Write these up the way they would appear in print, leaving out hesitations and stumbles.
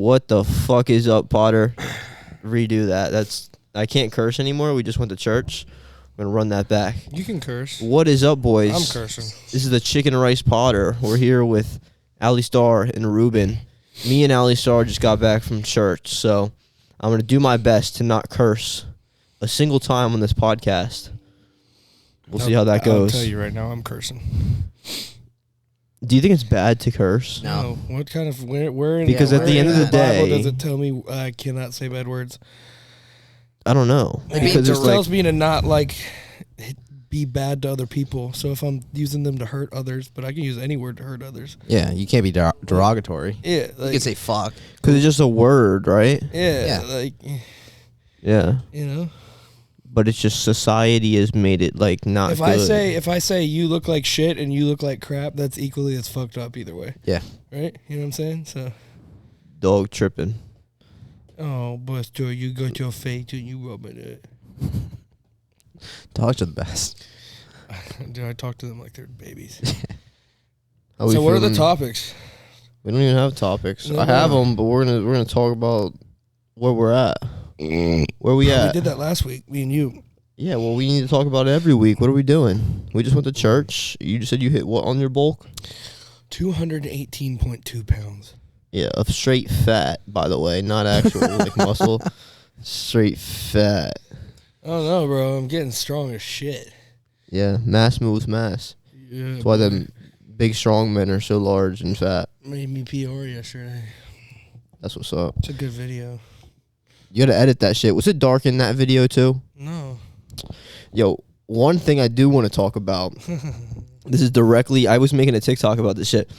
What the fuck is up, Potter? Redo that. I can't curse anymore. We just went to church. I'm gonna run that back. You can curse. What is up, boys? I'm cursing. This is the Chicken and Rice Potter. We're here with Ali Star and Ruben. Me and Ali Star just got back from church, so I'm gonna do my best to not curse a single time on this podcast. We'll see how that goes. I'll tell you right now, I'm cursing. Do you think it's bad to curse? No. What kind of where in Because at the end of the Bible day, does it tell me I cannot say bad words? I don't know. Because it tells me to not be bad to other people. So if I'm using them to hurt others, but I can use any word to hurt others. Yeah, you can't be derogatory. Yeah, you can say fuck. Because it's just a word, right? Yeah, yeah. You know. But it's just society has made it not good. If I say you look like shit and you look like crap, that's equally as fucked up either way. Yeah. Right? You know what I'm saying? So. Dog tripping. Oh, Buster, you got your face and you rubbing it. Dogs are the best. Dude, I talk to them like they're babies. So what are the topics? We don't even have topics. No, I have them, but we're gonna talk about where we're at. Where we at? We did that last week, me and you. Yeah, well, we need to talk about it every week. What are we doing? We just went to church. You just said you hit what on your bulk? 218.2 pounds. Yeah, of straight fat, by the way, not actual muscle. Straight fat. Oh no, bro, I'm getting strong as shit. Yeah, mass moves mass. Yeah, that's why them big strong men are so large and fat. Made me PR yesterday. That's what's up. It's a good video. You gotta edit that shit. Was it dark in that video too? No. Yo, one thing I do want to talk about. This is directly. I was making a TikTok about this shit.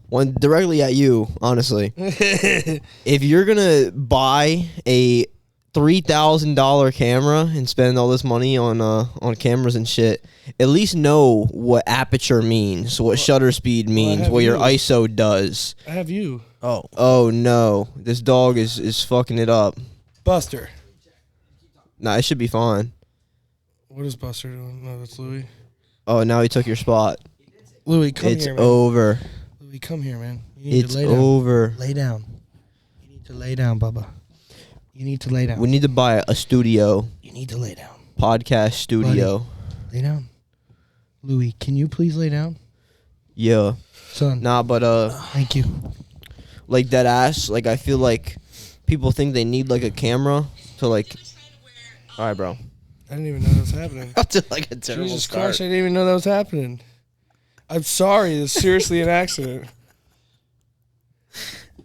One directly at you, honestly. If you're gonna buy a $3,000 camera and spend all this money on cameras and shit, at least know what aperture means, what shutter speed means, what your ISO does. I have you. Oh no, this dog is fucking it up. Buster. Nah, it should be fine. What is Buster doing? No, that's Louis. Oh, now he took your spot. Louis, come it's here, man. It's over. Louis, come here, man. You need it's to lay down. over. Lay down. You need to lay down, Bubba. You need to lay down. We need to buy a studio. You need to lay down. Podcast studio. Buddy, lay down. Louis, can you please lay down? Yeah. Son. Nah, but thank you. Like that ass, I feel like people think they need a camera to all right, bro. I didn't even know that was happening. Up to a terrible Jesus start. Christ, I didn't even know that was happening. I'm sorry, it's seriously an accident.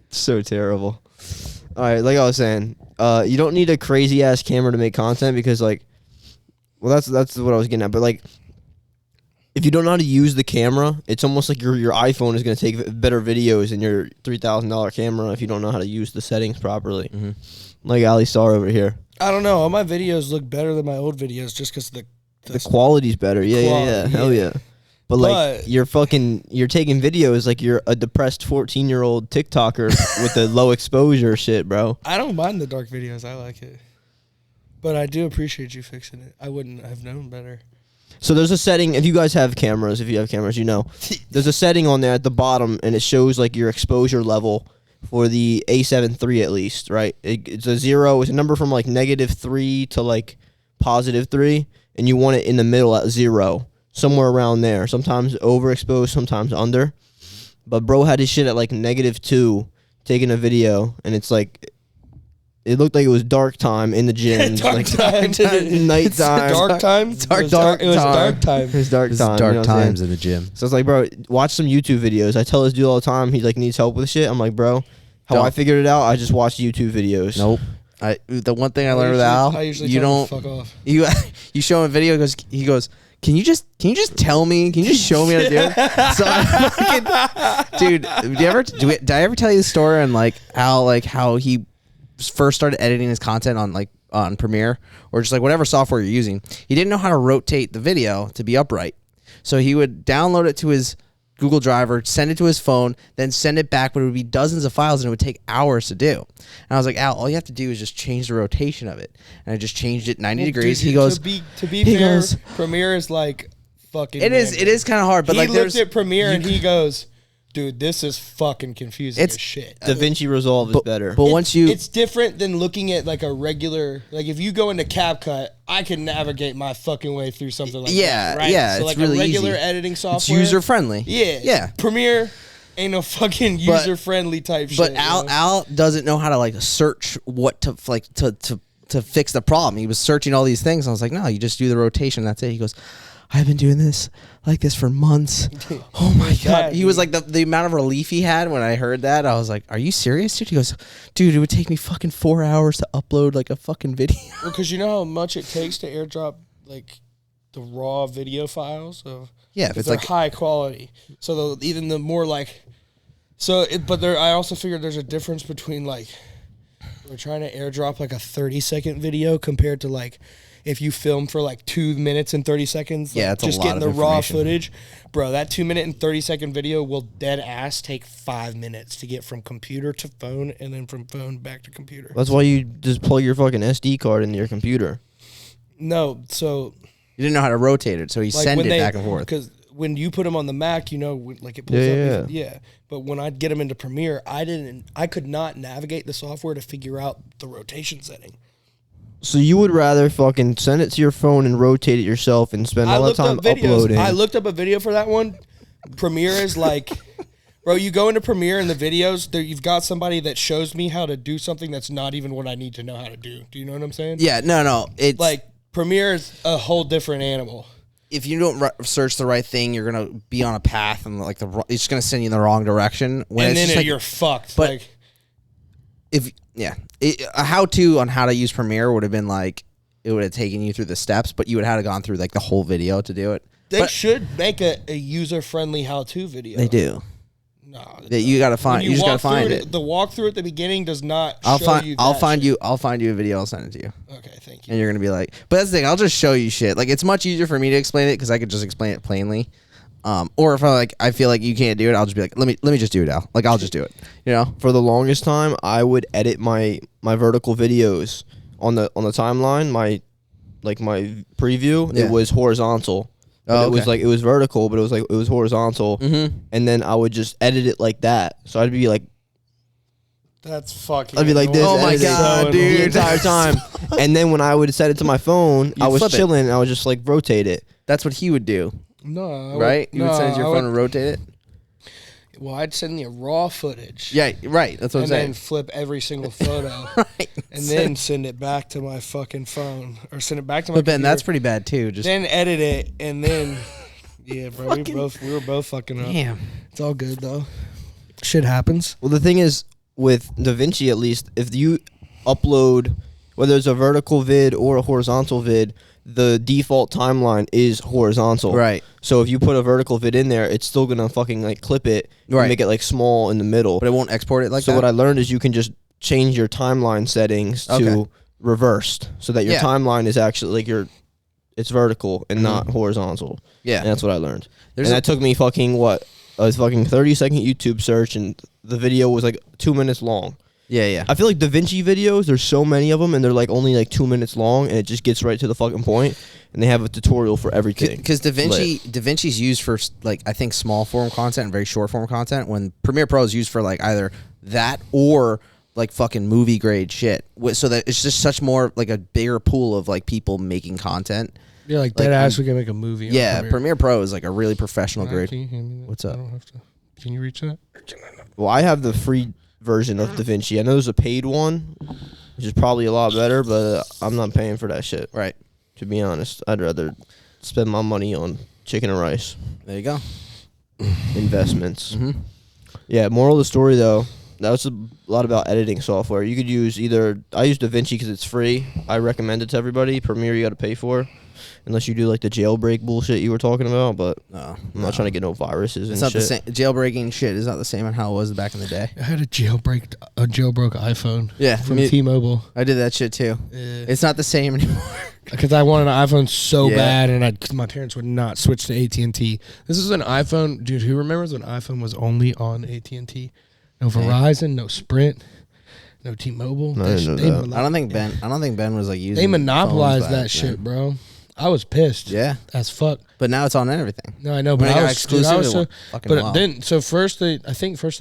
So terrible. All right, like I was saying, you don't need a crazy ass camera to make content because that's what I was getting at. But if you don't know how to use the camera, it's almost like your iPhone is gonna take better videos than your $3,000 camera if you don't know how to use the settings properly. Mm-hmm. Like Ali Star over here. I don't know. All my videos look better than my old videos just because the quality's better. Yeah. Hell yeah. But you're taking videos like you're a depressed 14-year-old TikToker with the low exposure shit, bro. I don't mind the dark videos. I like it. But I do appreciate you fixing it. I wouldn't have known better. So there's a setting, if you guys have cameras, you know. There's a setting on there at the bottom, and it shows your exposure level for the A7 III at least, right? It's a 0. It's a number from -3 to +3, and you want it in the middle at 0. Somewhere around there. Sometimes overexposed, sometimes under. But bro had his shit at -2 taking a video, and it's it looked like it was dark time in the gym. Dark time. Nighttime. Dark time? It was dark time. It was dark time. Dark times in the gym. So it's bro, watch some YouTube videos. I tell this dude all the time, he needs help with shit. I'm like, bro, I figured it out, I just watched YouTube videos. Nope. The one thing I learned with Al, you don't fuck off. You show him a video, he goes, Can you just tell me? Can you just show me how to do it? So dude, did I ever tell you the story on how he first started editing his content on Premiere or just whatever software you're using? He didn't know how to rotate the video to be upright, so he would download it to his Google Drive or send it to his phone, then send it back, but it would be dozens of files and it would take hours to do. And I was like, Al, all you have to do is just change the rotation of it. And I just changed it 90 degrees. Dude, he goes, to be fair, Premiere is fucking. It is kind of hard, but he looked at Premiere and he goes, dude, this is fucking confusing as shit. DaVinci Resolve is better. But once you, it's different than looking at like a regular, like if you go into CapCut, I can navigate my fucking way through something like that. Right? Yeah, so it's like really a regular easy. editing software. It's user friendly. Yeah. Yeah. Premiere ain't no fucking user friendly type shit. But Al doesn't know how to like search what to like to fix the problem. He was searching all these things. I was like, no, you just do the rotation. That's it. He goes, I've been doing this like this for months. Oh my God. He was like the amount of relief he had when I heard that. I was like, are you serious, dude? He goes, dude, it would take me fucking 4 hours to upload like a fucking video. Well, because you know how much it takes to airdrop like the raw video files of Yeah, if it's they're like high quality. So even the more like but there I also figured there's a difference between like we're trying to airdrop like a 30-second video compared to like if you film for like 2 minutes and 30 seconds, like yeah, it's just a lot getting of the raw information. footage, bro. That 2 minute and 30-second video will dead ass take 5 minutes to get from computer to phone and then from phone back to computer. That's why you just plug your fucking SD card into your computer. No, so You didn't know how to rotate it, so he like sent when it back and forth. because when you put them on the Mac, you know, like it pulls up. Yeah. But when I'd get them into Premiere, I could not navigate the software to figure out the rotation setting. So you would rather fucking send it to your phone and rotate it yourself and spend all that time uploading? I looked up a video for that one. Premiere is like, bro, you go into Premiere and the videos, there you've got somebody that shows me how to do something that's not even what I need to know how to do. Do you know what I'm saying? Yeah, no, it's Like Premiere is a whole different animal. if you don't search the right thing, you're gonna be on a path and like it's just gonna send you in the wrong direction. When And it's then just like, you're fucked. but- Like, a how-to on how to use Premiere would have been like it would have taken you through the steps, but you would have gone through like the whole video to do it. they But should make a user-friendly how-to video. they do. No, That you gotta find. You just gotta find it. The walkthrough at the beginning does not. I'll show find. You I'll that find shit. you. I'll find you a video. I'll send it to you, Okay, thank you. and you're gonna be like. But that's the thing. I'll just show you shit. Like it's much easier for me to explain it because I could just explain it plainly. Or if I feel like you can't do it, I'll just be like, let me just do it, Al. Like I'll just do it. You know. For the longest time, I would edit my vertical videos on the timeline. My preview, Yeah. it was horizontal. But Oh, it was okay. like it was vertical, but it was horizontal. Mm-hmm. And then I would just edit it like that. So I'd be like, That's fucking. I'd be like this. Oh my editing God, the dude. entire time. And then when I would set it to my phone, I was flip it. chilling and I would just like rotate it. That's what he would do, No, right? You would send it to your phone and rotate it. Well, I'd send you raw footage. Yeah, right. That's what I'm And saying. then flip every single photo, Right. and then send it back to my fucking phone, or send it back to my. But Ben, computer, that's pretty bad too. Just Then edit it, and then. Yeah, bro. We were both fucking up. damn. It's all good though. Shit happens. Well, the thing is, with DaVinci at least, if you upload, whether it's a vertical vid or a horizontal vid, the default timeline is horizontal. Right. So if you put a vertical vid in there, it's still gonna fucking like clip it and Right. make it like small in the middle. But it won't export it like So that. what I learned is you can just change your timeline settings Okay. to reversed, so that your Yeah. timeline is actually like it's vertical and not horizontal. Yeah. And that's what I learned. There's and a- that took me fucking a fucking 30-second YouTube search, and the video was like 2 minutes long. Yeah. I feel like DaVinci videos, there's so many of them, and they're like only like 2 minutes long, and it just gets right to the fucking point, and they have a tutorial for everything. Because DaVinci's used for like I think small form content and very short form content. When Premiere Pro is used for like either that or like fucking movie grade shit. So that it's just such more like a bigger pool of like people making content. You're like Like, dead ass. We can make a movie. on Yeah, Premiere Pro is like a really professional grade. Can you hand me that? What's up? I don't have to. Can you reach that? Well, I have the free version of DaVinci. I know there's a paid one, which is probably a lot better, but I'm not paying for that shit. Right. To be honest, I'd rather spend my money on chicken and rice There you go. investments. Mm-hmm. Yeah, moral of the story though, that was a lot about editing software. You could use I use DaVinci because it's free. I recommend it to everybody. Premiere you got to pay for, unless you do like the jailbreak bullshit you were talking about. But No, I'm not trying to get no viruses It's and not shit. the same. Jailbreaking shit is not the same on how it was back in the day. I had a jailbroke iPhone. Yeah, from me- T-Mobile. I did that shit too. It's not the same anymore. Because I wanted an iPhone so Yeah. bad, and my parents would not switch to AT&T. This is an iPhone, dude. Who remembers when iPhone was only on AT&T? No Verizon, no Sprint, no T-Mobile. I didn't know that. I don't think Ben was like using. They monopolized phones back that shit, then. bro. I was pissed. Yeah. As fuck. But now it's on everything. No, I know, When but it I got was, dude, I was exclusive, so, fucking but wild. then, so first they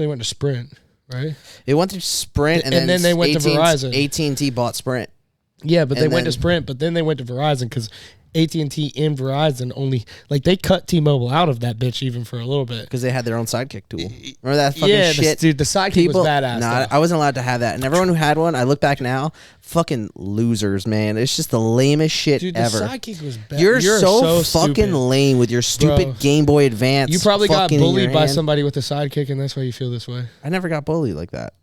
went to Sprint, right? It went to Sprint, and then they went to Verizon. AT&T bought Sprint. Yeah, but they And went to then- Sprint, but then they went to Verizon because AT&T and Verizon only, like, they cut T-Mobile out of that bitch even for a little bit. Because they had their own sidekick tool. Remember that fucking Yeah, shit? dude, the sidekick was badass. Nah, though. I wasn't allowed to have that. And everyone who had one, I look back now, fucking losers, man. It's just the lamest shit Dude, the ever. sidekick was bad. You're so fucking stupid. lame with your stupid Bro. Game Boy Advance. You probably got fucking in your bullied by hand. somebody with a sidekick, and that's why you feel this way. I never got bullied like that.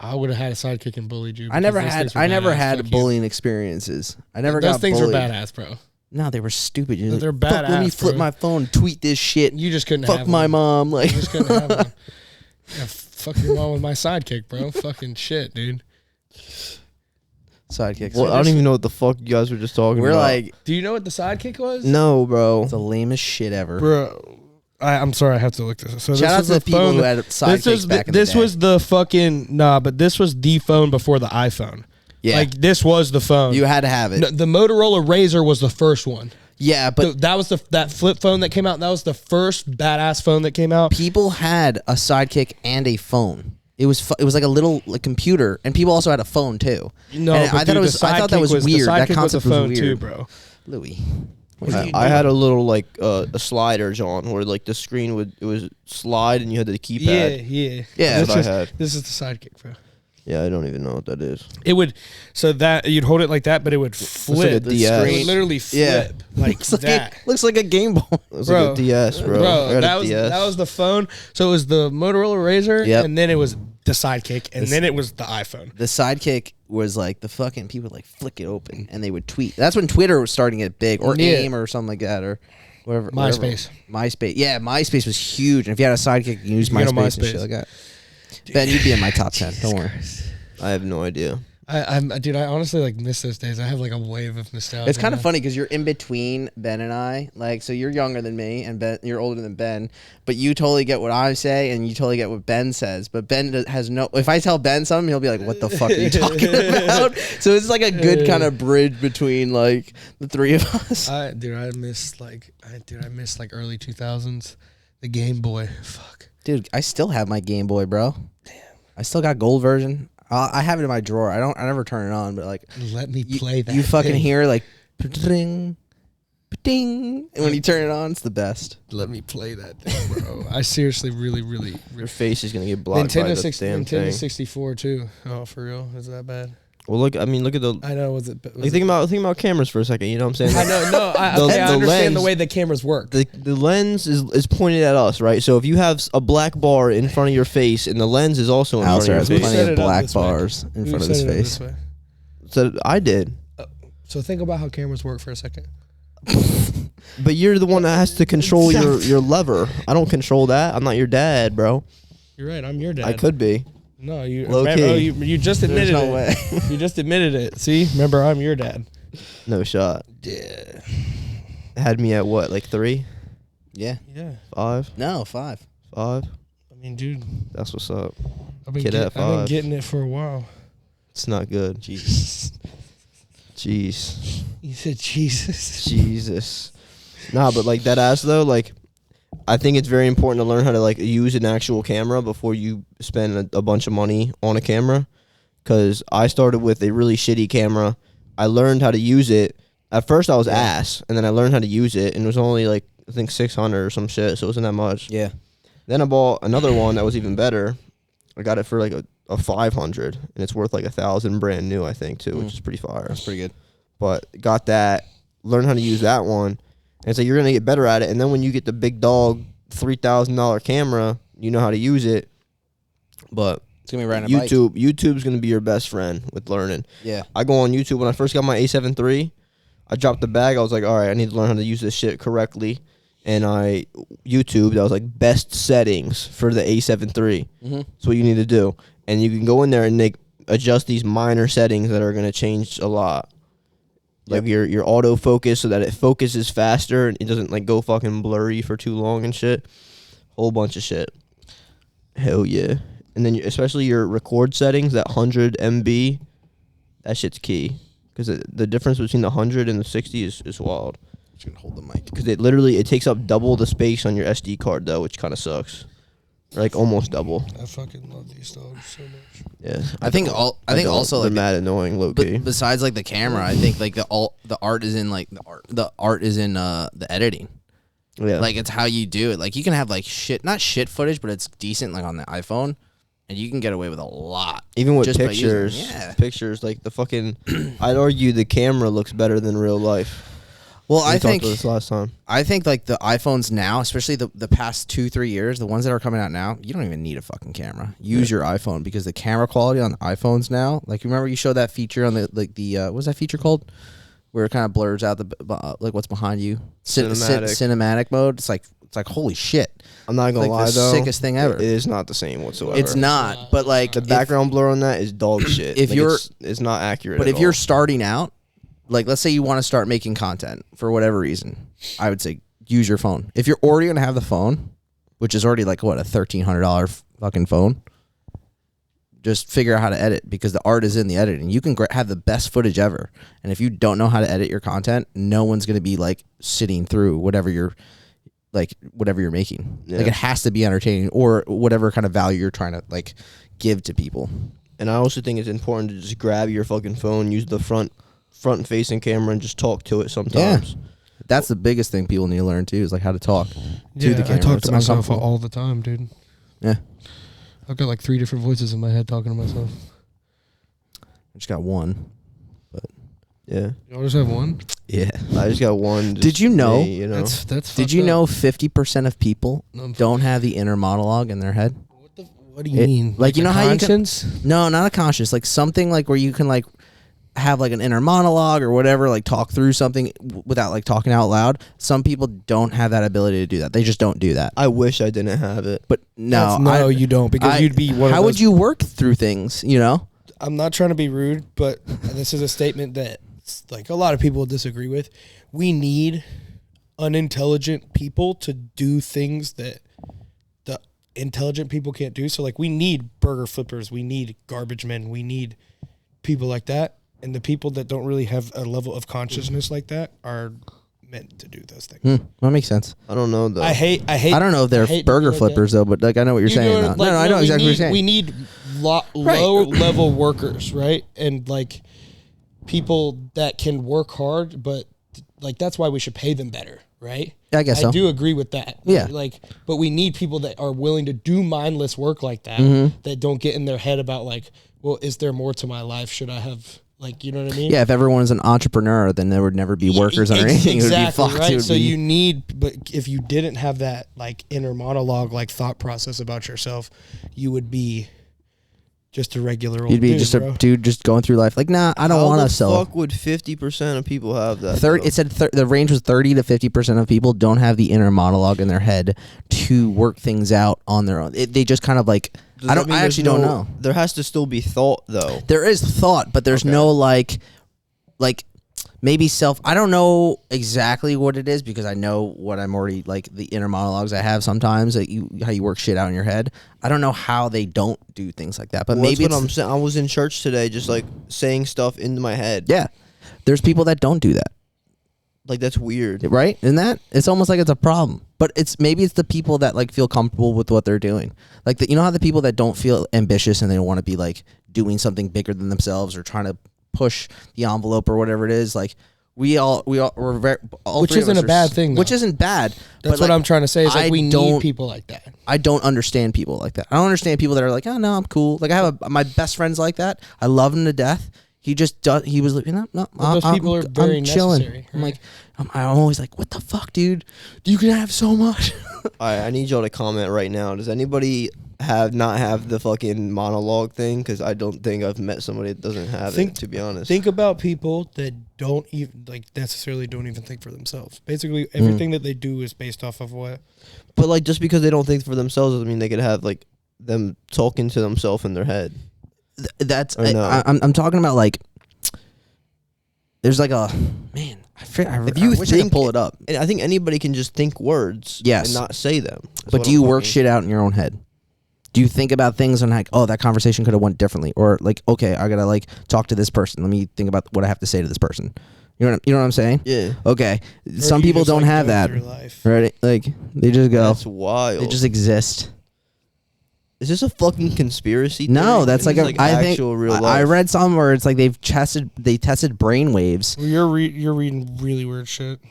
I would have had a sidekick and bullied you. I never because those had. things were I never badass. had Fuck you. bullying experiences. I never Those got things bullied. were badass, bro. No, they were stupid. You're like, They're "Fuck, let me badass, flip bro." my phone, tweet this shit. You just couldn't Fuck have my one. mom. Like, You just couldn't have one. Yeah, fuck your mom with my sidekick, bro. Fucking shit, dude. sidekicks. Well, I don't even know what the fuck you guys were just talking We're about. like, Do you know what the sidekick was? no, bro. it's the lamest shit ever. Bro. I'm sorry, I have to look this up. So Shout out this to was the people phone who that- had sidekicks back in the This day. was the fucking but this was the phone before the iPhone. Yeah. Like this was the phone. You had to have it. No, the Motorola Razr was the first one. Yeah, but That was that flip phone that came out. That was the first badass phone that came out. people had a sidekick and a phone. It was like a little computer, and people also had a phone too. No, And but I thought it was. I thought that was weird. The That sidekick concept was a phone weird. too, bro. Louis, I had a little like a slider, John, where like the screen it was slide and you had the keypad. Yeah. Yeah, This that's what I is- had. This is the sidekick, bro. Yeah, I don't even know what that is. It would that you'd hold it like that, but it would flip. like a The DS. screen. It would literally Yeah. flip like looks like that. looks like a Game Boy. It was Bro. like a DS, bro. I had that a was DS. that was the phone. So it was the Motorola Razr, Yep. and then it was the sidekick, and then it was the iPhone. The sidekick was like the fucking people would like flick it open and they would tweet. That's when Twitter was starting to get big, or Yeah. AIM or something like that, or whatever. MySpace. MySpace. Yeah, MySpace was huge. And if you had a sidekick, you used You get on MySpace and MySpace. shit like that. Ben, you'd be in my top 10. Don't worry. I have no idea. Dude, I honestly like miss those days. I have like a wave of nostalgia. It's kind of now. funny because you're in between Ben and I. Like, so you're younger than me, and Ben, you're older than Ben. But you totally get what I say, and you totally get what Ben says. But Ben has no. If I tell Ben something, he'll be like, "What the fuck are you talking about?" So it's like a good kind of bridge between like the three of us. I miss like early 2000s, the Game Boy. Fuck. Dude, I still have my Game Boy, bro. Damn. I still got gold version. I have it in my drawer. I never turn it on, but like, Let me play that. you fucking thing. hear like, ding, ding, and when you turn it on, it's the best. Let me play that thing, bro. I seriously, really. Your face is gonna get blocked by the damn Nintendo thing. 64 too. Oh, for real? Is that bad? Well, look at the. I know. Was it? Like, think about cameras for a second. You know what I'm saying? I know. No, I The- okay, I the understand the lens- way the cameras work. The lens is pointed at us, right? So if you have a black bar in front of your face, and the lens is also in front Alistair of has your Who face. plenty set of it up black this way? bars in Who front of his set it up face. this way? So I did, So think about how cameras work for a second. but you're the one that has to control your lever. I don't control that. I'm not your dad, bro. You're right. I'm your dad. I could be. No, you. Low remember- key. oh, you just admitted no it. way. You just admitted it. See, remember, I'm your dad. No shot. Yeah. Had me at what, like 3, Yeah. 5, No, 5. 5? I mean, dude, That's what's up. I've been Kid at I've been 5. getting it for a while. It's not good. Jesus. Jeez. You said Jesus. Jesus. Nah, but like that ass though, like I think it's very important to learn how to like use an actual camera before you spend a bunch of money on a camera. Cause I started with a really shitty camera. I learned how to use it. At first I was ass, and then I learned how to use it, and it was only like I think 600 or some shit, so it wasn't that much. Yeah. Then I bought another one that was even better. I got it for like a 500, and it's worth like 1,000 brand new, I think, too, which is pretty fire. That's pretty good. But got that, learn how to use that one, and so you're gonna get better at it. And then when you get the big dog $3,000 camera, you know how to use it. But It's going to be riding a bike. YouTube's gonna be your best friend with learning. Yeah. Mm-hmm. I go on YouTube when I first got my A7 III. I dropped the bag. I was like, all right, I need to learn how to use this shit correctly. And I YouTubed. I was like, best settings for the A7 III. Mm-hmm. That's what you need to do. And you can go in there and adjust these minor settings that are going to change a lot. Like your autofocus so that it focuses faster and it doesn't like go fucking blurry for too long and shit. Whole bunch of shit. Hell yeah. And then especially your record settings, that 100 MB, that shit's key. because the difference between the 100 and the 60 is wild. Just gonna hold the mic. Because it takes up double the space on your SD card though, which kind of sucks. Like almost double. I fucking love these dogs so much. Yeah, I think also they're like mad annoying, low key. besides like the camera, I think like the art is in like the art is in the editing. Yeah, Like it's how you do it. Like you can have like not shit footage, but it's decent like on the iPhone, and you can get away with a lot. even with just by using- pictures, yeah. pictures like the fucking. I'd argue the camera looks better than real life. Well, We talked about this last time. I think like the iPhones now, especially the past 2-3 years, the ones that are coming out now, you don't even need a fucking camera. Use your iPhone because the camera quality on the iPhones now, like remember you showed that feature on the what's that feature called? Where it kind of blurs out the like what's behind you. Cinematic mode. It's like holy shit. I'm not gonna Like lie the though, sickest thing ever. It is not the same whatsoever. It's not, but like The background blur on that is dog shit. if Like, you're- it's not accurate. But at if you're all. starting out, like let's say you want to start making content for whatever reason, I would say use your phone. If you're already gonna have the phone, which is already like what, a $1,300 fucking phone, just figure out how to edit because the art is in the editing. You can have the best footage ever, and if you don't know how to edit your content, no one's gonna be like sitting through whatever you're making. Yeah. Like it has to be entertaining or whatever kind of value you're trying to like give to people. And I also think it's important to just grab your fucking phone, use the front facing camera, and just talk to it sometimes. That's the biggest thing people need to learn too, is like how to talk to the camera. I talk It's to myself uncomfortable. all the time, dude. Yeah. I've got like 3 different voices in my head talking to myself. I just got one. Yeah, Y'all just have one? Yeah. I just got one. Did you know- me, That's Did you know 50% of people No, I'm don't have the inner monologue in their head? What do you It- mean? like, you know a how you can- conscience? No, not a conscious. Like something like where you can like have like an inner monologue or whatever, like talk through something without like talking out loud. Some people don't have that ability to do that. They just don't do that. I wish I didn't have it. But no, You don't, because you'd be one of How would those- you work through things, you know? I'm not trying to be rude, but this is a statement that like a lot of people disagree with. We need unintelligent people to do things that the intelligent people can't do. So like we need burger flippers, we need garbage men, we need people like that. And the people that don't really have a level of consciousness like that are meant to do those things. That makes sense. I don't know though. I hate. I don't know if they're I hate burger people like that. flippers though, but like I know what you're saying. know, Though. No, I know we exactly what you're need- saying. We need low level workers, right? And like people that can work hard, but like that's why we should pay them better, right? Yeah, I guess so. I do agree with that. Yeah. Like, but we need people that are willing to do mindless work like that, Mm-hmm. that don't get in their head about like, well, is there more to my life? Should I have like, you know what I mean? Yeah, if everyone was an entrepreneur, then there would never be workers or anything. Exactly, it would be fucked. right? It would So be- you need, but if you didn't have that like inner monologue, like thought process about yourself, you would be just a regular old You'd be dude, just bro. a dude just going through life like, nah, I don't want to How the sell. fuck would 50% of people have that? 30, though? it said the range was 30 to 50% of people don't have the inner monologue in their head to work things out on their own. They just kind of like, Does I that don't. mean I there's actually don't know. There has to still be thought though. There is thought, but there's no like maybe self. I don't know exactly what it is because I know what I'm already like the inner monologues I have sometimes that how you work shit out in your head. I don't know how they don't do things like that, but Well, maybe that's what it's, I'm saying. I was in church today, just like saying stuff into my head. yeah. There's people that don't do that. Like that's weird. Right? Isn't that? It's almost like it's a problem. But maybe it's the people that like feel comfortable with what they're doing. Like you know how the people that don't feel ambitious and they don't want to be like doing something bigger than themselves or trying to push the envelope or whatever it is. Like we're very all Which three of isn't us a are bad thing, though. Which isn't bad. That's but, what like, I'm trying to say. Is like I we don't- need people like that. I don't understand people like that. I don't understand people that are like, oh no, I'm cool. Like I have my best friend's like that. I love him to death. He just does. He was like, no. Those people are very I'm chilling. necessary, I'm right? like, I'm always like, what the fuck, dude? You can have so much. I need y'all to comment right now. Does anybody not have the fucking monologue thing? Because I don't think I've met somebody that doesn't have it. To be honest, Think about people that don't even like necessarily don't even think for themselves. Basically, everything that they do is based off of what. but like just because they don't think for themselves doesn't mean they could have like them talking to themselves in their head. That's Or no? I'm talking about like. There's like a man. If you wish I could think- pull it up, And I think anybody can just think words, Yes. and not say them. That's but what do I'm you work talking- shit out in your own head? Do you think about things and like, oh, that conversation could have went differently, or like, okay, I gotta like talk to this person. Let me think about what I have to say to this person. You know what I'm saying? Yeah. Okay. Or Some you people just, don't like, have go that. through life. Right? Like they just go. That's wild. They just exist. Is this a fucking conspiracy theory? No, that's This like is I think actual real life. I read some where it's like they tested brain waves. Well, you're reading really weird shit.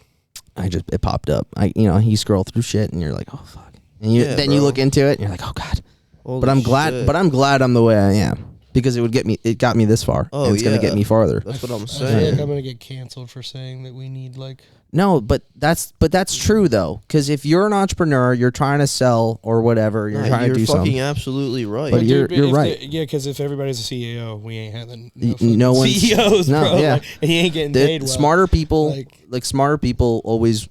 It popped up. You scroll through shit and you're like, oh fuck. And you bro. look into it and you're like, oh god. Holy But I'm glad. shit. But I'm glad I'm the way I am because it got me this far. Oh, and it's gonna get me farther. That's what I'm I feel saying. like I'm gonna get canceled for saying that we need like. No, but that's true though. Because if you're an entrepreneur, you're trying to sell or whatever, you're trying to do You're fucking something. absolutely right. But you're if right. yeah, because if everybody's a CEO, we ain't having No one's- CEOs, no, bro. yeah. Like, and he ain't getting paid well. Smarter people, Like- smarter people always,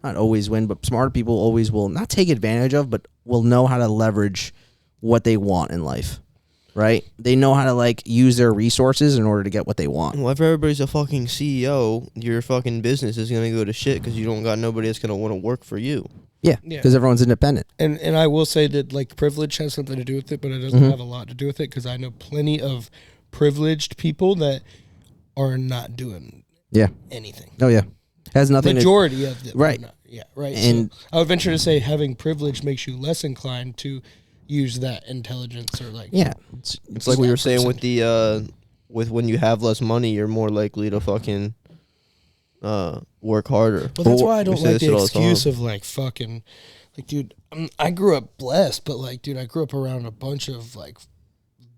not always win, but smarter people always will not take advantage of, but will know how to leverage what they want in life. Right? They know how to like use their resources in order to get what they want. Well, if everybody's a fucking CEO, your fucking business is gonna go to shit because you don't got nobody that's gonna want to work for you. Yeah, Yeah. because everyone's independent. And I will say that like privilege has something to do with it, but it doesn't have a lot to do with it because I know plenty of privileged people that are not doing Yeah. anything. Oh yeah. Has nothing. Majority of them, Right. are not. Yeah, right. And- so I would venture to say having privilege makes you less inclined to use that intelligence or like. Yeah. It's like we were that saying person. with the with when you have less money, you're more likely to fucking work harder. Well, that's why I We don't say like this the shit all the excuse time. of like fucking, like, dude. I grew up blessed, but like, dude, I grew up around a bunch of like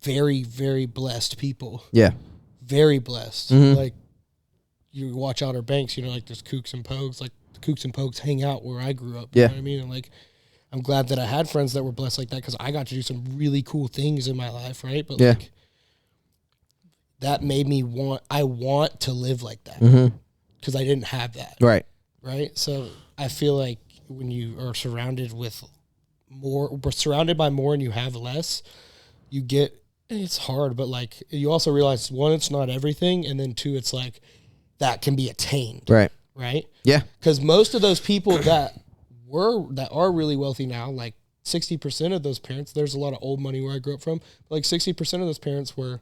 very, very blessed people. Yeah. Very blessed. Mhm. Like, you watch Outer Banks, you know, like there's kooks and pokes. Like the kooks and pokes hang out where I grew up. You Yeah. know what I mean? And like, I'm glad that I had friends that were blessed like that because I got to do some really cool things in my life, right? But Yeah. like, that made me want to live like that Mm-hmm. because I didn't have that. Right. Right? So I feel like when you are surrounded by more and you have less, you get, it's hard, but like you also realize one, it's not everything, and then two, it's like that can be attained. Right. Right? Yeah. Because most of those people that are really wealthy now, like 60% of those parents, there's a lot of old money where I grew up from, but like 60% of those parents were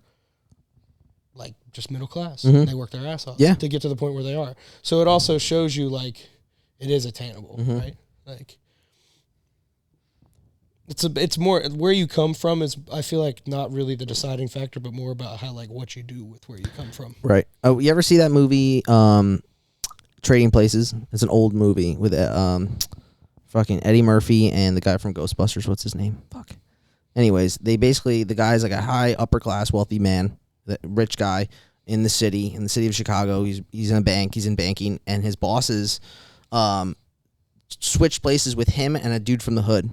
like just middle class. Mhm. They worked their ass off Yeah. to get to the point where they are. So it also shows you like it is attainable, Mhm. right? Like it's more where you come from is, I feel like, not really the deciding factor, but more about how like what you do with where you come from. Right. Oh, you ever see that movie, Trading Places? It's an old movie with fucking Eddie Murphy and the guy from Ghostbusters. What's his name? Fuck. Anyways, the guy's like a high upper class wealthy man, the rich guy in the city of Chicago. He's in a bank. He's in banking, and his bosses switch places with him and a dude from the hood.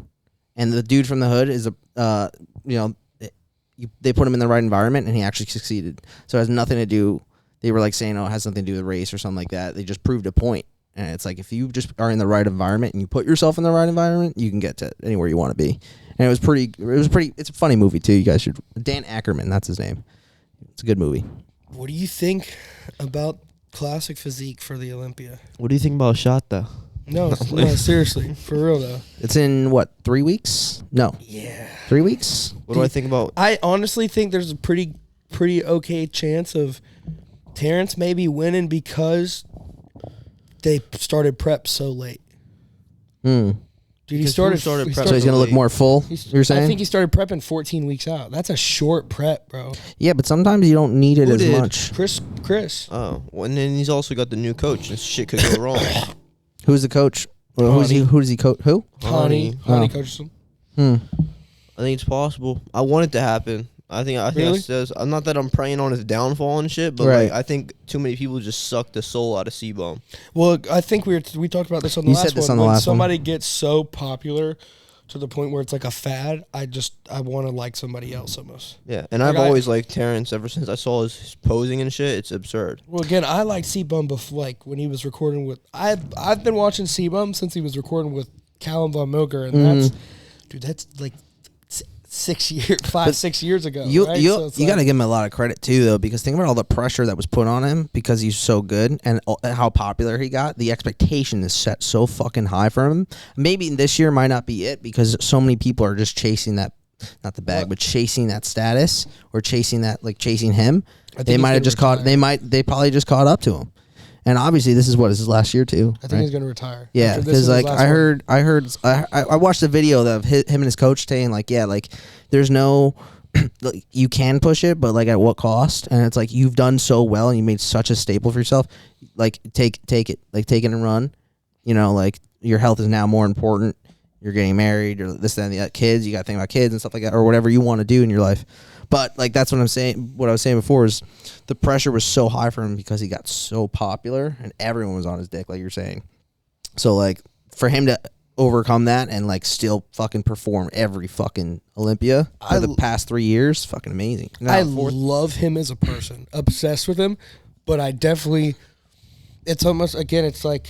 And the dude from the hood is they put him in the right environment, and he actually succeeded. So it has nothing to do. They were like saying, "Oh, it has something to do with race or something like that." They just proved a point, and it's like if you just are in the right environment and you put yourself in the right environment, you can get to anywhere you want to be. And it was pretty. It's a funny movie too. You guys should. Dan Ackerman, that's his name. It's a good movie. What do you think about classic physique for the Olympia? What do you think about Shata? No, seriously, for real though. It's in what, 3 weeks? No, Yeah. 3 weeks. What do I think about? I honestly think there's a pretty okay chance of Terrence maybe winning because they started prep so late. Hmm. Dude, he Because who started prep So he's gonna look late? more full. You're saying? I think he started prepping 14 weeks out. That's a short prep, bro. Yeah, but sometimes you don't need it Who as did? much. Chris. Oh, well, and then he's also got the new coach, and shit could go wrong. Who's the coach? Well, who does he coach? Who? Honey Oh. coaches him. Hmm. I think it's possible. I want it to happen. I think Really? it says. I'm not that I'm praying on his downfall and shit, but Right. like I think too many people just suck the soul out of C-Bum. Well, I think we talked about this on the You last said this one. on the When last one. somebody gets so popular to the point where it's like a fad, I want to like somebody else almost. Yeah, and Like I've always liked Terrence ever since I saw his posing and shit. It's absurd. Well, again, I liked C-Bum before, like when he was recording with. I've been watching C-Bum since he was recording with Callum Von Milker, and that's like 6 years ago. You right? you So it's you got to like- give him a lot of credit too, though, because think about all the pressure that was put on him because he's so good and how popular he got. The expectation is set so fucking high for him. Maybe this year might not be it because so many people are just chasing that not the bag, What? but chasing that status or chasing that, like chasing him. I think They he's might have gonna just caught. retire. They probably just caught up to him. And obviously, this is his last year too. I think right? he's gonna retire. Yeah, After this because is his like last I watched a video of him and his coach saying like, yeah, like there's no, like, you can push it, but like at what cost? And it's like you've done so well and you made such a staple for yourself. Like take it, like take it and run. You know, like your health is now more important. You're getting married, or this, that, and the kids. You got to think about kids and stuff like that, or whatever you want to do in your life. But like that's what I'm saying. What I was saying before is the pressure was so high for him because he got so popular and everyone was on his dick, like you're saying. So like for him to overcome that and like still fucking perform every fucking Olympia for the past 3 years, fucking amazing. I love him as a person, obsessed with him, but I definitely, it's almost, again, it's like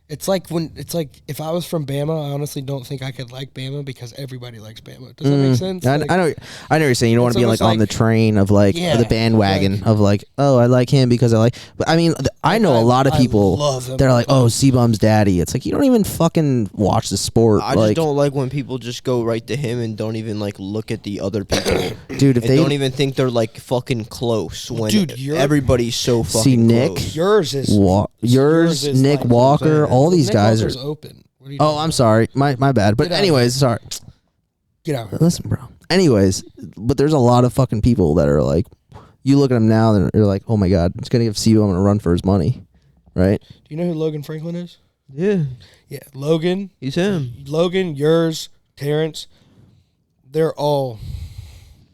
if I was from Bama, I honestly don't think I could like Bama because everybody likes Bama. Does that make sense? I know what you're saying. You don't want to be like on the train of like the bandwagon of like, oh, I like him because I like. But I mean, I know a lot of people that are like, oh, C-Bum's daddy. It's like you don't even fucking watch the sport. I just don't like when people just go right to him and don't even like look at the other people. Dude, if they don't even think they're like fucking close when everybody's so fucking see Nick, close. Yours is Nick like, Walker, all these Nick guys Walker's are open. Oh, I'm sorry. My bad. But anyways, sorry. Get out. Listen, bro. Anyways, but there's a lot of fucking people that are like, you look at them now and they're like, oh my God, it's gonna give C-Bum a run for his money, right? Do you know who Logan Franklin is? Yeah. Yeah, Logan. He's him. Logan, yours, Terrence. They're all.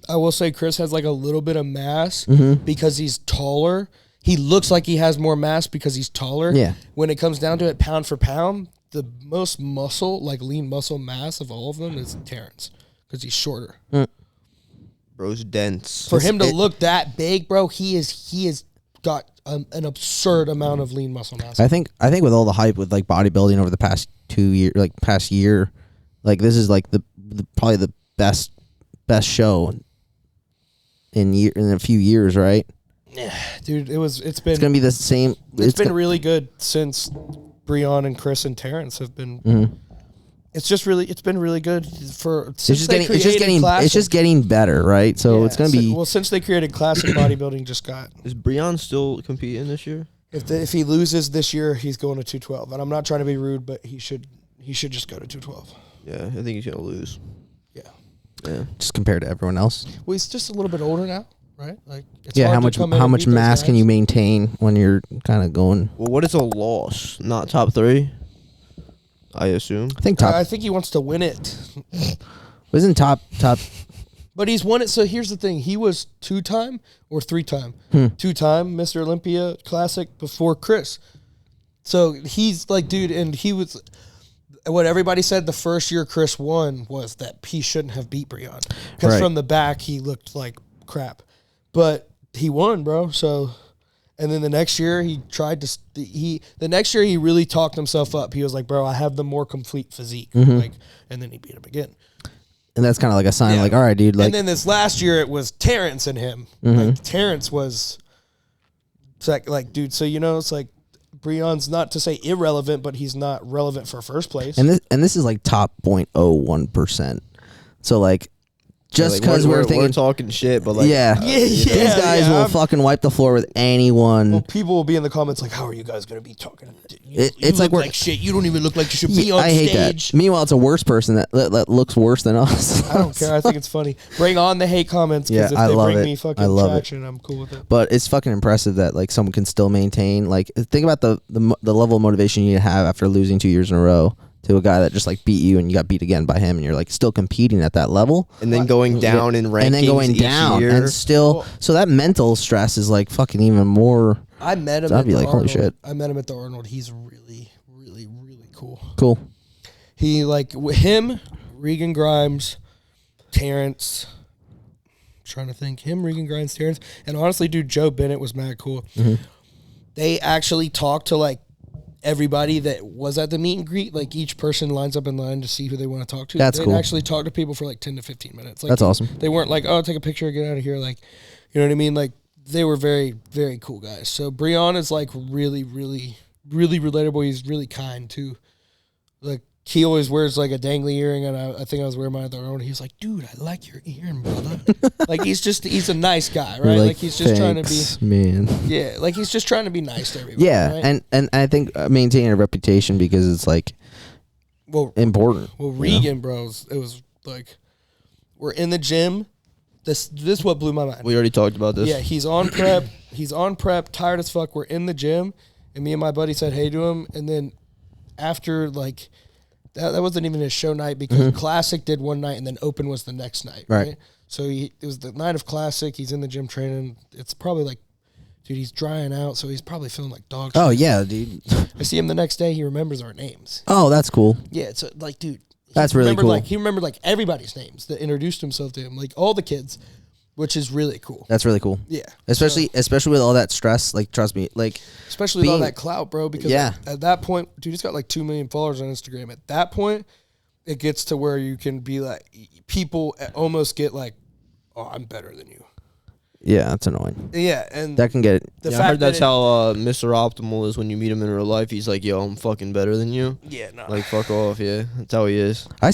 I will say Chris has like a little bit of mass because he's taller. He looks like he has more mass because he's taller. Yeah. When it comes down to it, pound for pound, the most muscle, like lean muscle mass of all of them is Terrence because he's shorter. Bro's dense. For him to look that big, bro, he is got an absurd amount of lean muscle mass. I think with all the hype with like bodybuilding over the past 2 years, like past year, like this is like the probably the best show in a few years, right? Yeah, dude, it's gonna be the same. It's been really good since Breon and Chris and Terrence have been. It's been really good for. It's just getting better, right? So it's gonna be. Well, since they created classic bodybuilding, just got. Is Breon still competing this year? If he loses this year, he's going to 212. And I'm not trying to be rude, but he should just go to 212. Yeah, I think he's gonna lose. Yeah. Just compared to everyone else. Well, he's just a little bit older now. Right? Like how much mass can you maintain when you're kind of going? Well, what is a loss? Not top 3, I assume. I think he wants to win it. Wasn't top. But he's won it. So here's the thing: he was 2-time or 3-time, 2-time Mr. Olympia Classic before Chris. So he's like, dude, and he was. What everybody said the first year Chris won was that he shouldn't have beat Breon because from the back he looked like crap. But he won, bro. So, and then the next year he tried to. The next year he really talked himself up. He was like, "Bro, I have the more complete physique." Like, and then he beat him again. And that's kind of like a sign, like, all right, dude. Like, and then this last year it was Terrence and him. Like Terrence was, like, dude. So it's like Breon's not to say irrelevant, but he's not relevant for first place. And this is like top 0.01%. So like. Just because we're thinking we're talking shit, but like these guys will fucking wipe the floor with anyone. Well, people will be in the comments like, "How are you guys gonna be talking? It's like we're like shit. You don't even look like you should be on I hate stage." that. Meanwhile, it's a worse person that looks worse than us. I don't care. I think it's funny. Bring on the hate comments. Because if I they love bring it. me fucking I love traction, I'm cool with it. But it's fucking impressive that like someone can still maintain. Like think about the level of motivation you need to have after losing 2 years in a row to a guy that just like beat you and you got beat again by him and you're like still competing at that level and then going down in rankings and then going down year. And still so that mental stress is like fucking even more. I met him. I'd be like, Arnold. holy shit. I met him at the Arnold. He's really, really, really cool. Cool. He like him, Regan Grimes, Terrence. Trying to think him, Regan Grimes, Terrence, and honestly, dude, Joe Bennett was mad cool. They actually talked to like everybody that was at the meet and greet. Like each person lines up in line to see who they want to talk to. That's cool. They actually talk to people for like 10 to 15 minutes. Like that's awesome. They weren't like, "Oh, take a picture, get out of here." Like, you know what I mean? Like they were very, very cool guys. So Breon is like really, really, really relatable. He's really kind too. Like he always wears like a dangly earring, and I think I was wearing mine at the own. He was like, "Dude, I like your earring, brother." Like he's a nice guy, right? Like he's just trying to be, man. yeah, like he's just trying to be nice to everyone. Yeah, right? and I think maintaining a reputation because it's like important. Well, Regan, bros, it was like we're in the gym. This is what blew my mind. We already talked about this. Yeah, he's on prep. He's on prep, tired as fuck. We're in the gym, and me and my buddy said hey to him, and then after like that wasn't even his show night because Classic did one night and then Open was the next night. Right. So it was the night of Classic. He's in the gym training. It's probably like, dude, he's drying out, so he's probably feeling like dog shit. Oh yeah, dude. I see him the next day. He remembers our names. Oh, that's cool. Yeah, it's like, dude. That's really cool. Like he remembered like everybody's names that introduced himself to him, like all the kids, which is really cool. That's really cool. Yeah, especially with all that stress. Like, trust me, like especially with all that clout, bro. Because at that point, dude, he's got like 2 million followers on Instagram. At that point, it gets to where you can be like, people almost get like, oh, I'm better than you. Yeah, that's annoying. Yeah, and that can get. I heard that's how Mr. Optimal is when you meet him in real life. He's like, "Yo, I'm fucking better than you." Yeah, no. Like, fuck off. Yeah, that's how he is. I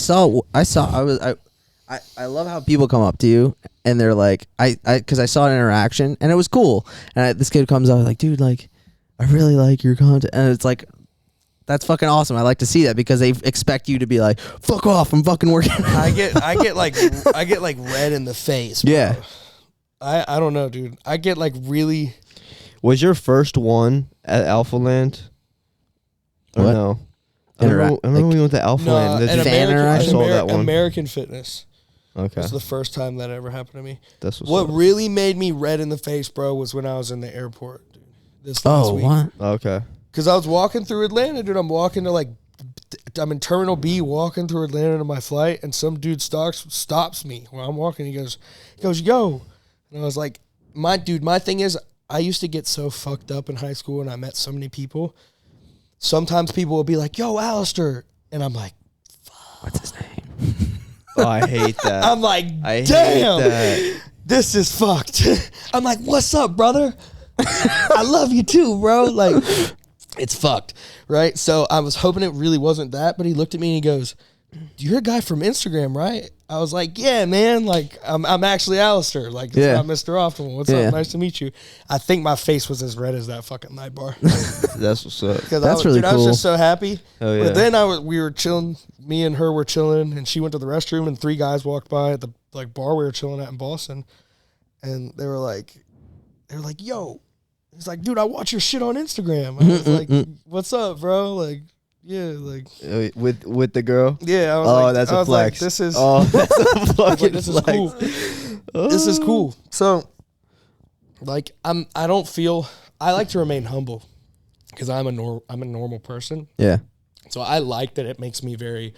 love how people come up to you and they're like, because I saw an interaction and it was cool. And this kid comes up like, dude, like, I really like your content, and it's like, that's fucking awesome. I like to see that because they expect you to be like, fuck off, I'm fucking working. I get like red in the face. Bro. Yeah. I don't know, dude. I get like really. Was your first one at Alpha Land? Or What? no? I remember when we went to Alpha Land. I saw that one. American Fitness. Okay. That's the first time that ever happened to me. That's what really made me red in the face, bro, was when I was in the airport, dude. This last week. What? Okay. Because I was walking through Atlanta, dude. I'm in Terminal B, walking through Atlanta to my flight, and some dude stops me while I'm walking. He goes, yo. And I was like, my thing is, I used to get so fucked up in high school, and I met so many people. Sometimes people will be like, yo, Alistair. And I'm like, fuck. What's his name? Oh, I hate that. I'm like, damn, this is fucked. I'm like, what's up, brother? I love you too, bro. Like, it's fucked, right? So I was hoping it really wasn't that, but he looked at me and he goes, you're a guy from Instagram, right? I was like, yeah, man. Like, I'm actually Alistair. Like, it's not Mr. Optimal. What's up? Nice to meet you. I think my face was as red as that fucking light bar. That's what's up. That's really cool. I was just so happy. Oh, yeah. But then we were chilling. Me and her were chilling, and she went to the restroom, and 3 guys walked by at the bar we were chilling at in Boston, and they were like, yo. He's like, dude, I watch your shit on Instagram. I was like, what's up, bro? Like, yeah, like with the girl. Yeah, I was like, that's a flex. Like, this is that's a fucking this flex. is cool. This is cool. So, like, I don't feel. I like to remain humble because I'm a normal person. Yeah. So I like that it makes me very.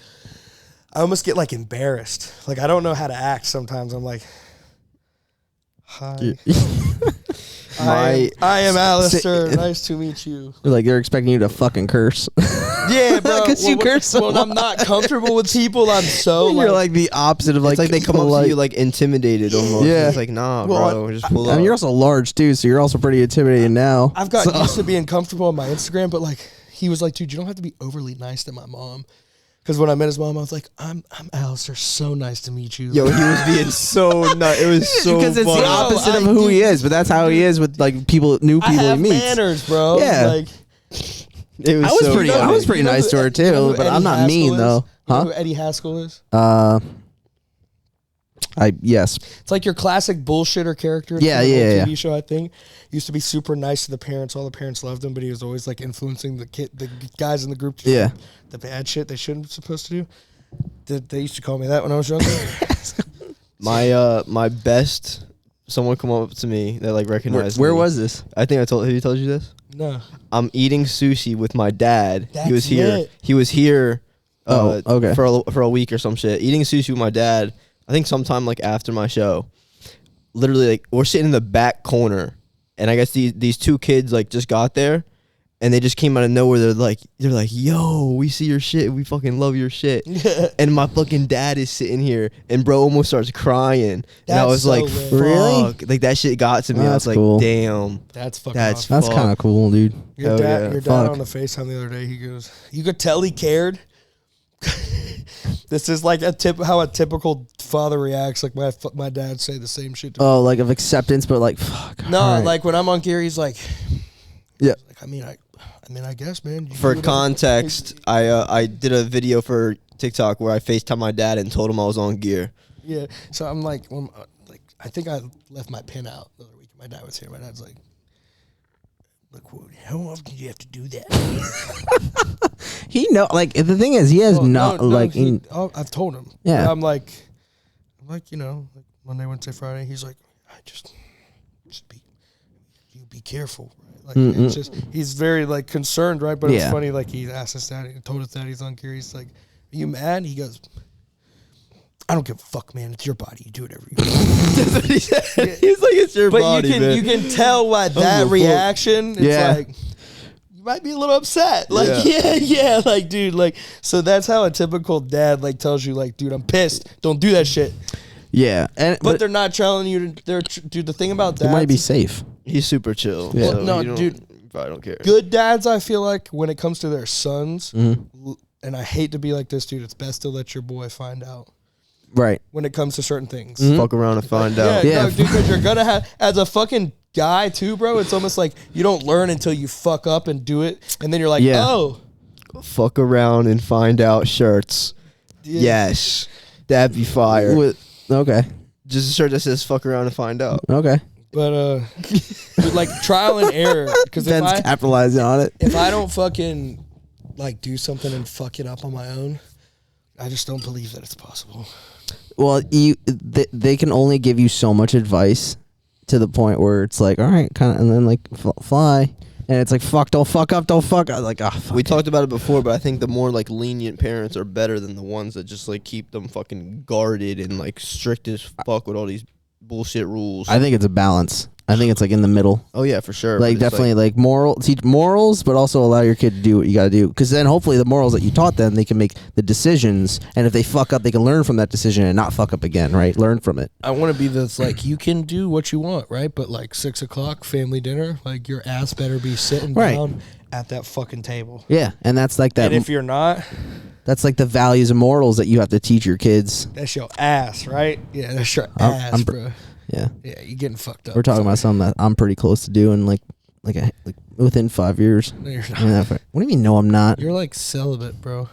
I almost get like embarrassed. Like I don't know how to act sometimes. I'm like, hi. I am Alistair. Nice to meet you. Like they're expecting you to fucking curse. Yeah, bro. Because you curse so When I'm not comfortable with people, I'm so You're like the opposite of like. It's like they come up to you like intimidated almost. Yeah. It's like, nah, bro, just pull up. I mean, you're also large too, so you're also pretty intimidating now. I've gotten used to being comfortable on my Instagram, but like he was like, dude, you don't have to be overly nice to my mom. Because when I met his mom, I was like, I'm Alistair. So nice to meet you. Yo, he was being so nice. It was so because it's funny. the opposite of who he is, but that's how he is with like new people he meets. Manners, bro. Yeah. Like, I was pretty nice to her too, but I'm not mean though. You know who Eddie Haskell is? Yes. It's like your classic bullshitter character. Yeah. TV show, I think. Used to be super nice to the parents. All the parents loved him, but he was always like influencing the guys in the group to do the bad shit they shouldn't be supposed to do. They used to call me that when I was younger. My best. Someone come up to me that like recognized Where me. was this? I think I told. Have you told you this? No. I'm eating sushi with my dad. That's he was here. lit. He was here. Okay. For a week or some shit. Eating sushi with my dad. I think sometime like after my show. Literally, like we're sitting in the back corner, and I guess these 2 kids like just got there, and they just came out of nowhere. They're like, yo, we see your shit. We fucking love your shit. And my fucking dad is sitting here, and bro almost starts crying. And I was so like, lit. fuck. Really? Like that shit got to me. I was like, cool. damn. That's fucking That's awesome. That's kind of cool, dude. Your Hell dad yeah. your Fuck. dad on the FaceTime the other day, he goes, you could tell he cared, This is like how a typical father reacts. Like my dad say the same shit to me. Oh, like of acceptance, but like fuck. No, alright. like when I'm on gear, he's like, yeah. like I guess, man. For context, I did a video for TikTok where I FaceTimed my dad and told him I was on gear. Yeah. So I'm like, I think I left my pin out the other week. My dad was here. My dad's like, how often do you have to do that? He know, like the thing is, he has I've told him. Yeah. But I'm like, you know, like Monday, Wednesday, Friday. He's like, just be careful. Right? Like it's just he's very like concerned, right? But it's funny. Like he asked his dad, he told his dad he's on gear. He's like, "Are you mad?" He goes, I don't give a fuck, man. It's your body. You do whatever you want. That's what he said. He's like, it's your body, But you can tell by that reaction. It's like, you might be a little upset. Like, yeah. Like, dude, like, so that's how a typical dad, like, tells you, like, dude, I'm pissed. Don't do that shit. Yeah. But they're not telling you to, dude, the thing about dads. It might be safe. He's super chill. Yeah. So no, dude. I don't care. Good dads, I feel like, when it comes to their sons, and I hate to be like this, dude, it's best to let your boy find out. Right. When it comes to certain things. Fuck around and find out. Yeah, no, dude, because you're going to have, as a fucking guy too, bro, it's almost like you don't learn until you fuck up and do it. And then you're like, oh. Fuck around and find out shirts. Yeah. Yes. That'd be fire. Okay. Just a shirt that says fuck around and find out. Okay. But, dude, like trial and error. Because Ben's capitalizing on it. If I don't fucking, like, do something and fuck it up on my own, I just don't believe that it's possible. Well, they can only give you so much advice to the point where it's like, all right, kind of, and then like fly, and it's like, fuck, don't fuck up, don't fuck up. Like, fuck we talked about it before, but I think the more like lenient parents are better than the ones that just like keep them fucking guarded and like strict as fuck with all these bullshit rules. I think it's a balance. I think it's like in the middle. Oh yeah, for sure. Like definitely like teach morals, but also allow your kid to do what you got to do. Because then hopefully the morals that you taught them, they can make the decisions. And if they fuck up, they can learn from that decision and not fuck up again, right? Learn from it. I want to be this like, you can do what you want, right? But like 6 o'clock, family dinner, like your ass better be sitting down at that fucking table. Yeah, and that's like that. And if you're not, that's like the values and morals that you have to teach your kids. that's your ass, right? Yeah, that's your ass, bro. Yeah. Yeah, you're getting fucked up. We're talking about something that I'm pretty close to doing, like within 5 years. No, you're not. I mean, what do you mean? No, I'm not. You're like celibate, bro.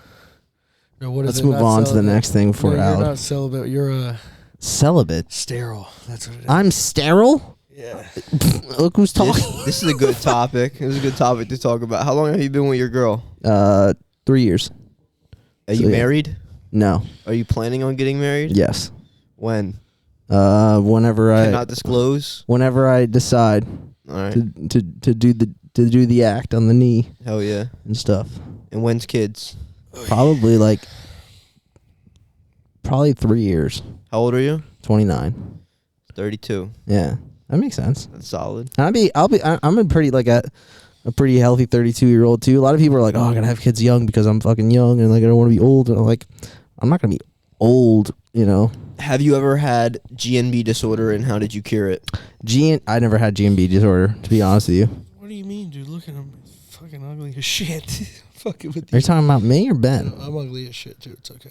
No, what is Let's it? move Not on to the celibate. next thing before No, you're Alec. not celibate. You're Celibate. sterile. That's what it is. I'm sterile. Yeah. Look who's talking. This is a good topic. This is a good topic to talk about. How long have you been with your girl? 3 years. Are you married? No. Are you planning on getting married? Yes. When? Whenever Cannot disclose. Whenever I decide All right. to do the act on the knee Hell yeah. and stuff. And when's kids? Probably 3 years. How old are you? 29. 32. Yeah, that makes sense. That's solid. I'm a pretty like a pretty healthy 32-year-old too. A lot of people are like, oh, I gotta have kids young because I'm fucking young and like I don't want to be old. And I'm like, I'm not gonna be old, you know. Have you ever had GNB disorder and how did you cure it? I never had GNB disorder, to be honest with you. What do you mean, dude? Look at him. He's fucking ugly as shit. Fucking with Are you talking about me or Ben? No, I'm ugly as shit too. It's okay.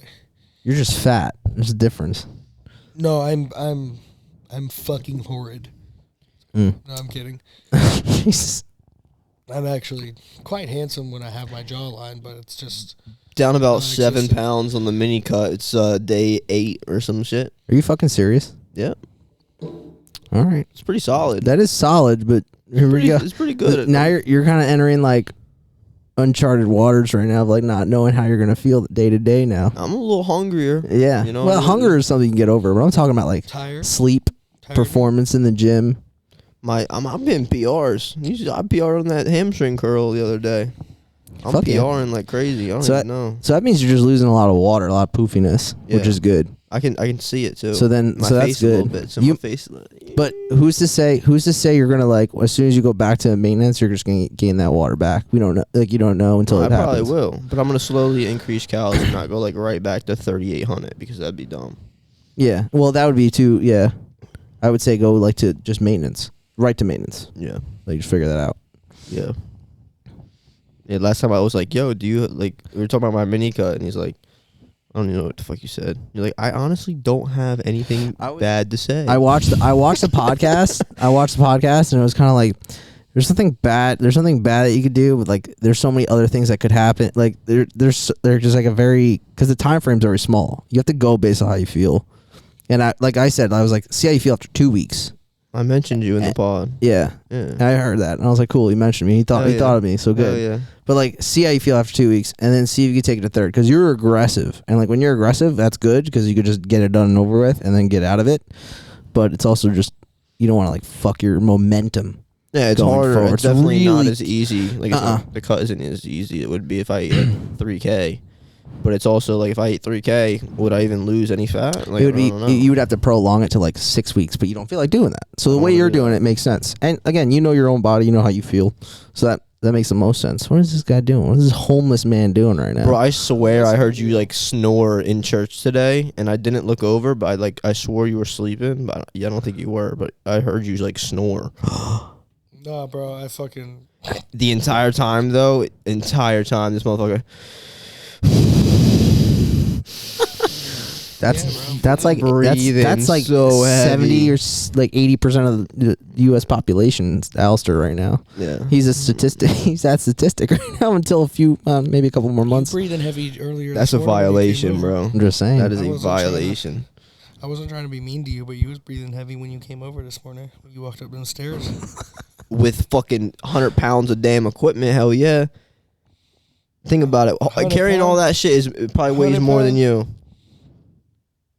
You're just fat. There's a difference. No, I'm fucking horrid. Mm. No, I'm kidding. Jesus. I'm actually quite handsome when I have my jawline, but it's just Down about non-existent. 7 pounds on the mini cut. It's day 8 or some shit. Are you fucking serious? Yeah. All right. It's pretty solid. That is solid, but here we go. It's pretty good. Now you're kind of entering like uncharted waters right now of like not knowing how you're gonna feel day to day now. I'm a little hungrier. Yeah. You know, well, I mean, hunger is something you can get over, but I'm talking about like tired. sleep, performance in the gym. I'm in PRs. I PR'd on that hamstring curl the other day. I'm Fuck yeah. PRing like crazy. I don't even know. So that means you're just losing a lot of water, a lot of poofiness, which Yeah. is good. I can see it too. So then, my so face that's a little good. bit. So my face. But who's to say you're gonna like as soon as you go back to maintenance, you're just gonna gain that water back? We don't know. Like you don't know until I it happens. probably will, but I'm gonna slowly increase calories and not go like right back to 3,800 because that'd be dumb. Yeah. Well, that would be too. Yeah. I would say go like to just maintenance, right to maintenance. Yeah. Like just figure that out. Yeah. Yeah. Last time I was like, "Yo, do you like?" We were talking about my mini cut, and he's like, I don't even know what the fuck you said. You're like, I honestly don't have anything bad to say. I watched the podcast. I watched the podcast, and it was kind of like, there's something bad. There's something bad that you could do, but like, there's so many other things that could happen. Like, there's just like because the time frame's very small. You have to go based on how you feel. And I was like, see how you feel after 2 weeks. I mentioned you in the pod. Yeah. And I heard that, and I was like, cool. He mentioned me. He thought of me. So good. Yeah. But like, see how you feel after 2 weeks, and then see if you can take it to third. Because you're aggressive, and like when you're aggressive, that's good because you could just get it done and over with, and then get out of it. But it's also just you don't want to like fuck your momentum. Yeah, it's going harder. forward. It's definitely really not as easy. Like the cut isn't as easy as it would be if I ate like 3K. But it's also like if I ate 3K, would I even lose any fat? Like, It would be I don't know. you would have to prolong it to like 6 weeks, but you don't feel like doing that. So the way you're doing it makes sense. And again, you know your own body, you know how you feel. So that makes the most sense. What is this guy doing? What is this homeless man doing right now? Bro, I swear I heard you like snore in church today, and I didn't look over, but I swore you were sleeping, but I don't think you were, but I heard you like snore. Nah, bro, I fucking... The entire time, though, this motherfucker... That's like Breathing that's like so 70 heavy. or like 80% of the U.S. population. Alistair right now. Yeah. He's a statistic. He's that statistic right now until maybe a couple more months. Breathing heavy earlier. That's this a morning when you came violation, over. bro. I'm just saying. That is I a wasn't trying to- violation. I wasn't trying to be mean to you, but you was breathing heavy when you came over this morning. When you walked up the stairs. With fucking 100 pounds of damn equipment, hell yeah. Think about it. 100 Carrying all that shit it probably weighs 100 more than pounds? you.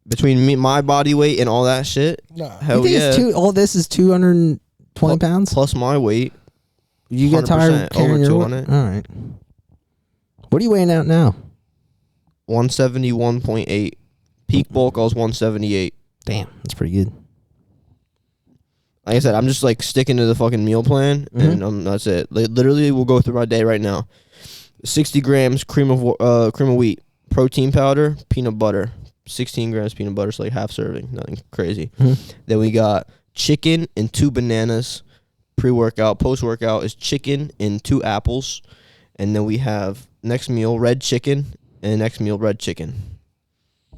Between me, my body weight and all that shit, Nah. You hell think yeah. all this is 220 pounds? Plus my weight. You get tired of 100%, carrying over your 200. All right. What are you weighing out now? 171.8. Peak bulk, I was 178. Damn, that's pretty good. Like I said, I'm just like sticking to the fucking meal plan, and that's it. Like, literally, we'll go through my day right now. 60 grams cream of wheat, protein powder, peanut butter. 16 grams peanut butter, so like half serving, nothing crazy. Then we got chicken and 2 bananas. Pre-workout, post-workout is chicken and 2 apples, and then we have next meal red chicken, and next meal red chicken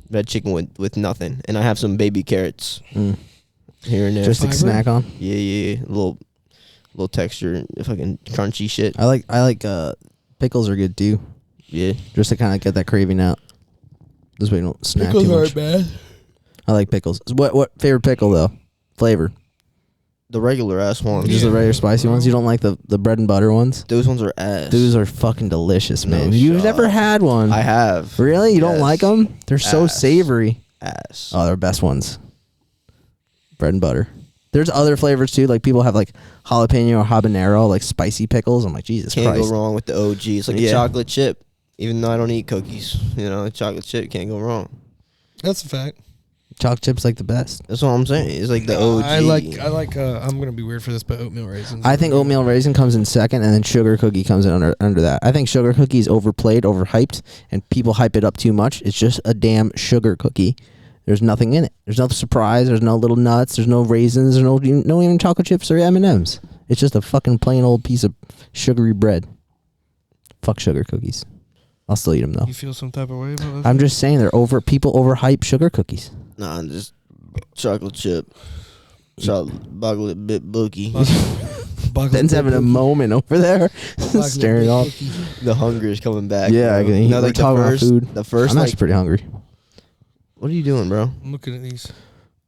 with nothing, and I have some baby carrots here and there. Just to snack on. Yeah, little texture, fucking crunchy shit. I like pickles are good too. Yeah, Just to kind of get that craving out. This way you don't snack Pickles too much. aren't bad. I like pickles. What favorite pickle though? Flavor. the regular ass ones. Just the regular spicy ones. You don't like the bread and butter ones? Those ones are ass. Those are fucking delicious, man. No You've shot. never had one. I have. Really? You don't Yes. like them? They're so Ass. savory. Ass. Oh, they're the best ones. Bread and butter. There's other flavors too. Like people have like jalapeno or habanero, like spicy pickles. I'm like, Jesus Can't Christ. go wrong with the OG. It's like a chocolate chip. Even though I don't eat cookies, a chocolate chip can't go wrong. That's a fact. Chocolate chips like the best. That's what I'm saying. It's like the OG. I like. I'm gonna be weird for this, but oatmeal raisins. I think oatmeal raisin comes in second, and then sugar cookie comes in under that. I think sugar cookie is overplayed, overhyped, and people hype it up too much. It's just a damn sugar cookie. There's nothing in it. There's no surprise. There's no little nuts. There's no raisins. There's no even chocolate chips or M&Ms. It's just a fucking plain old piece of sugary bread. Fuck sugar cookies. I'll still eat them though. You feel some type of way about that? I'm just saying people overhype sugar cookies. Nah, just chocolate chip. Chocolate bit bookie. Ben's having a moment over there, staring off. The hunger is coming back. Yeah, bro. we're like talking about food. The first, I'm like, actually pretty hungry. what are you doing, bro? I'm looking at these.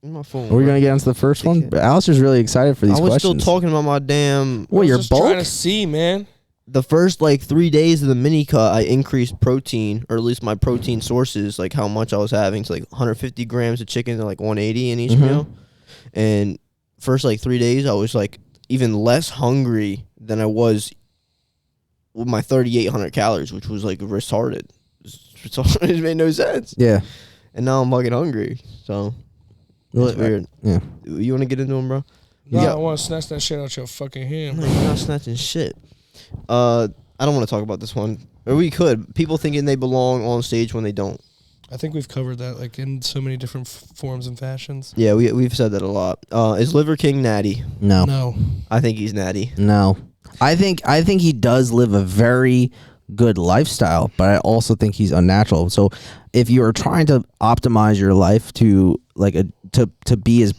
My phone. Are we gonna get into the first one? Alistair's really excited for these I was questions. still talking about my damn. What, your just trying bulk? to see, man. The first 3 days of the mini cut, I increased protein, or at least my protein sources, like how much I was having. So 150 grams of chicken and 180 in each meal. And first 3 days, I was even less hungry than I was with my 3,800 calories, which was retarded. It made no sense. Yeah. And now I'm fucking hungry. So it's weird. Yeah. You want to get into them, bro? No, Yeah. I want to snatch that shit out your fucking hand. No, you're not snatching shit. I don't want to talk about this one. Or we could. People thinking they belong on stage when they don't. I think we've covered that in so many different forms and fashions. Yeah, we've said that a lot. Is Liver King natty? No. No. I think he's natty. No. I think he does live a very good lifestyle, but I also think he's unnatural. So if you are trying to optimize your life to like to be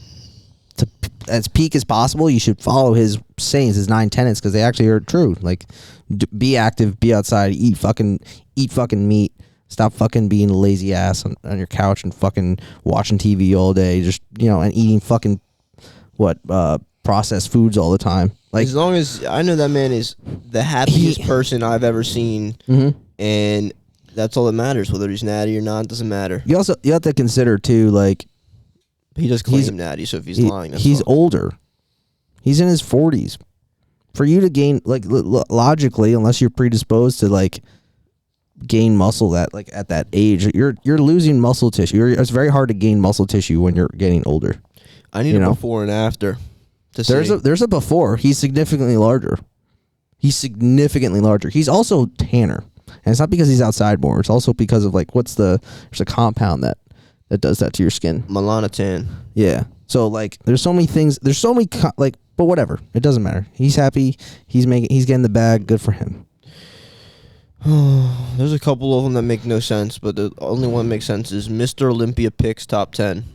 as peak as possible, you should follow his sayings, his 9 tenets, because they actually are true. Like, be active, be outside, eat fucking meat. Stop fucking being a lazy ass on your couch and fucking watching TV all day. Just, and eating fucking processed foods all the time. Like, as long as I know that man is the happiest person I've ever seen, and that's all that matters. Whether he's natty or not doesn't matter. You have to consider too, like, he does claim natty. So if he's lying, that's he's fine. older. He's in his 40s. For you to gain, like, logically, unless you're predisposed to like gain muscle at that age, you're losing muscle tissue. It's very hard to gain muscle tissue when you're getting older. I need a before and after. There's a before. He's significantly larger. He's also tanner, and it's not because he's outside more. It's also because of like there's a compound that does that to your skin. Melanotan. Yeah. So like, there's so many things. There's so many but whatever. It doesn't matter. He's happy. He's getting the bag. Good for him. There's a couple of them that make no sense, but the only one that makes sense is Mr. Olympia picks top 10.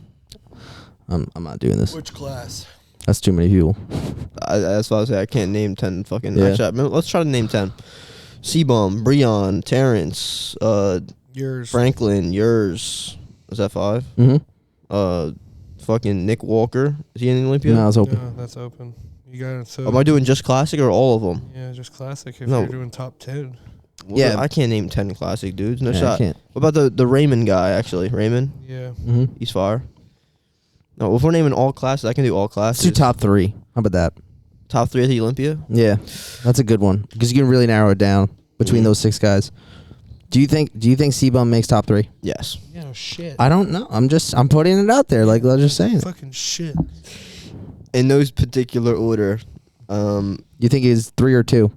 I'm not doing this. Which class? That's too many people. That's what I was saying. I can't name 10 fucking. Yeah. Actually, let's try to name 10. Seabum, Breon, Terrence, Yours. Franklin, yours. Is that 5? Mm-hmm. Fucking Nick Walker. Is he in Olympia? No, it's open. No, that's open. You got it. So Am I doing just classic or all of them? yeah, just classic. If No. you're doing top 10. Well, Yeah. I can't name 10 classic dudes. No Yeah, I shot. can't. What about the Raymond guy, actually? Raymond? Yeah. Mm-hmm. He's fire. No, if we're naming all classes, I can do all classes. Let's do top 3. How about that? Top 3 at the Olympia? Yeah, that's a good one because you can really narrow it down between those 6 guys. Do you think C-Bum makes top 3? Yes. Yeah, shit. I don't know. I'm putting it out there. Like, let's just saying it. Fucking shit. In those particular order, You think he's 3 or 2?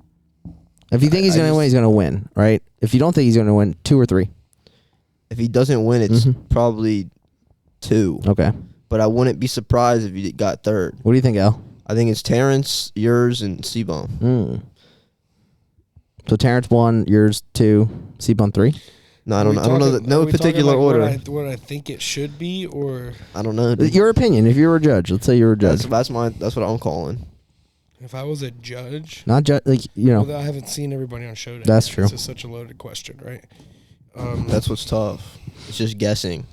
If you think he's gonna win, he's gonna win, right? If you don't think he's gonna win, 2 or 3. if he doesn't win, it's probably 2. Okay. But I wouldn't be surprised if he got 3rd. What do you think, Al? I think it's Terrence, yours, and C-Bum. So Terrence 1, yours 2, C-Bum 3. No, I don't know. I don't know. No particular order. What I think it should be, or I don't know. Dude. Your opinion. If you were a judge, let's say you were a judge. That's what I'm calling. if I was a judge. Not judge, like Well, I haven't seen everybody on Showdown. That's true. This is such a loaded question, right? That's what's tough. It's just guessing.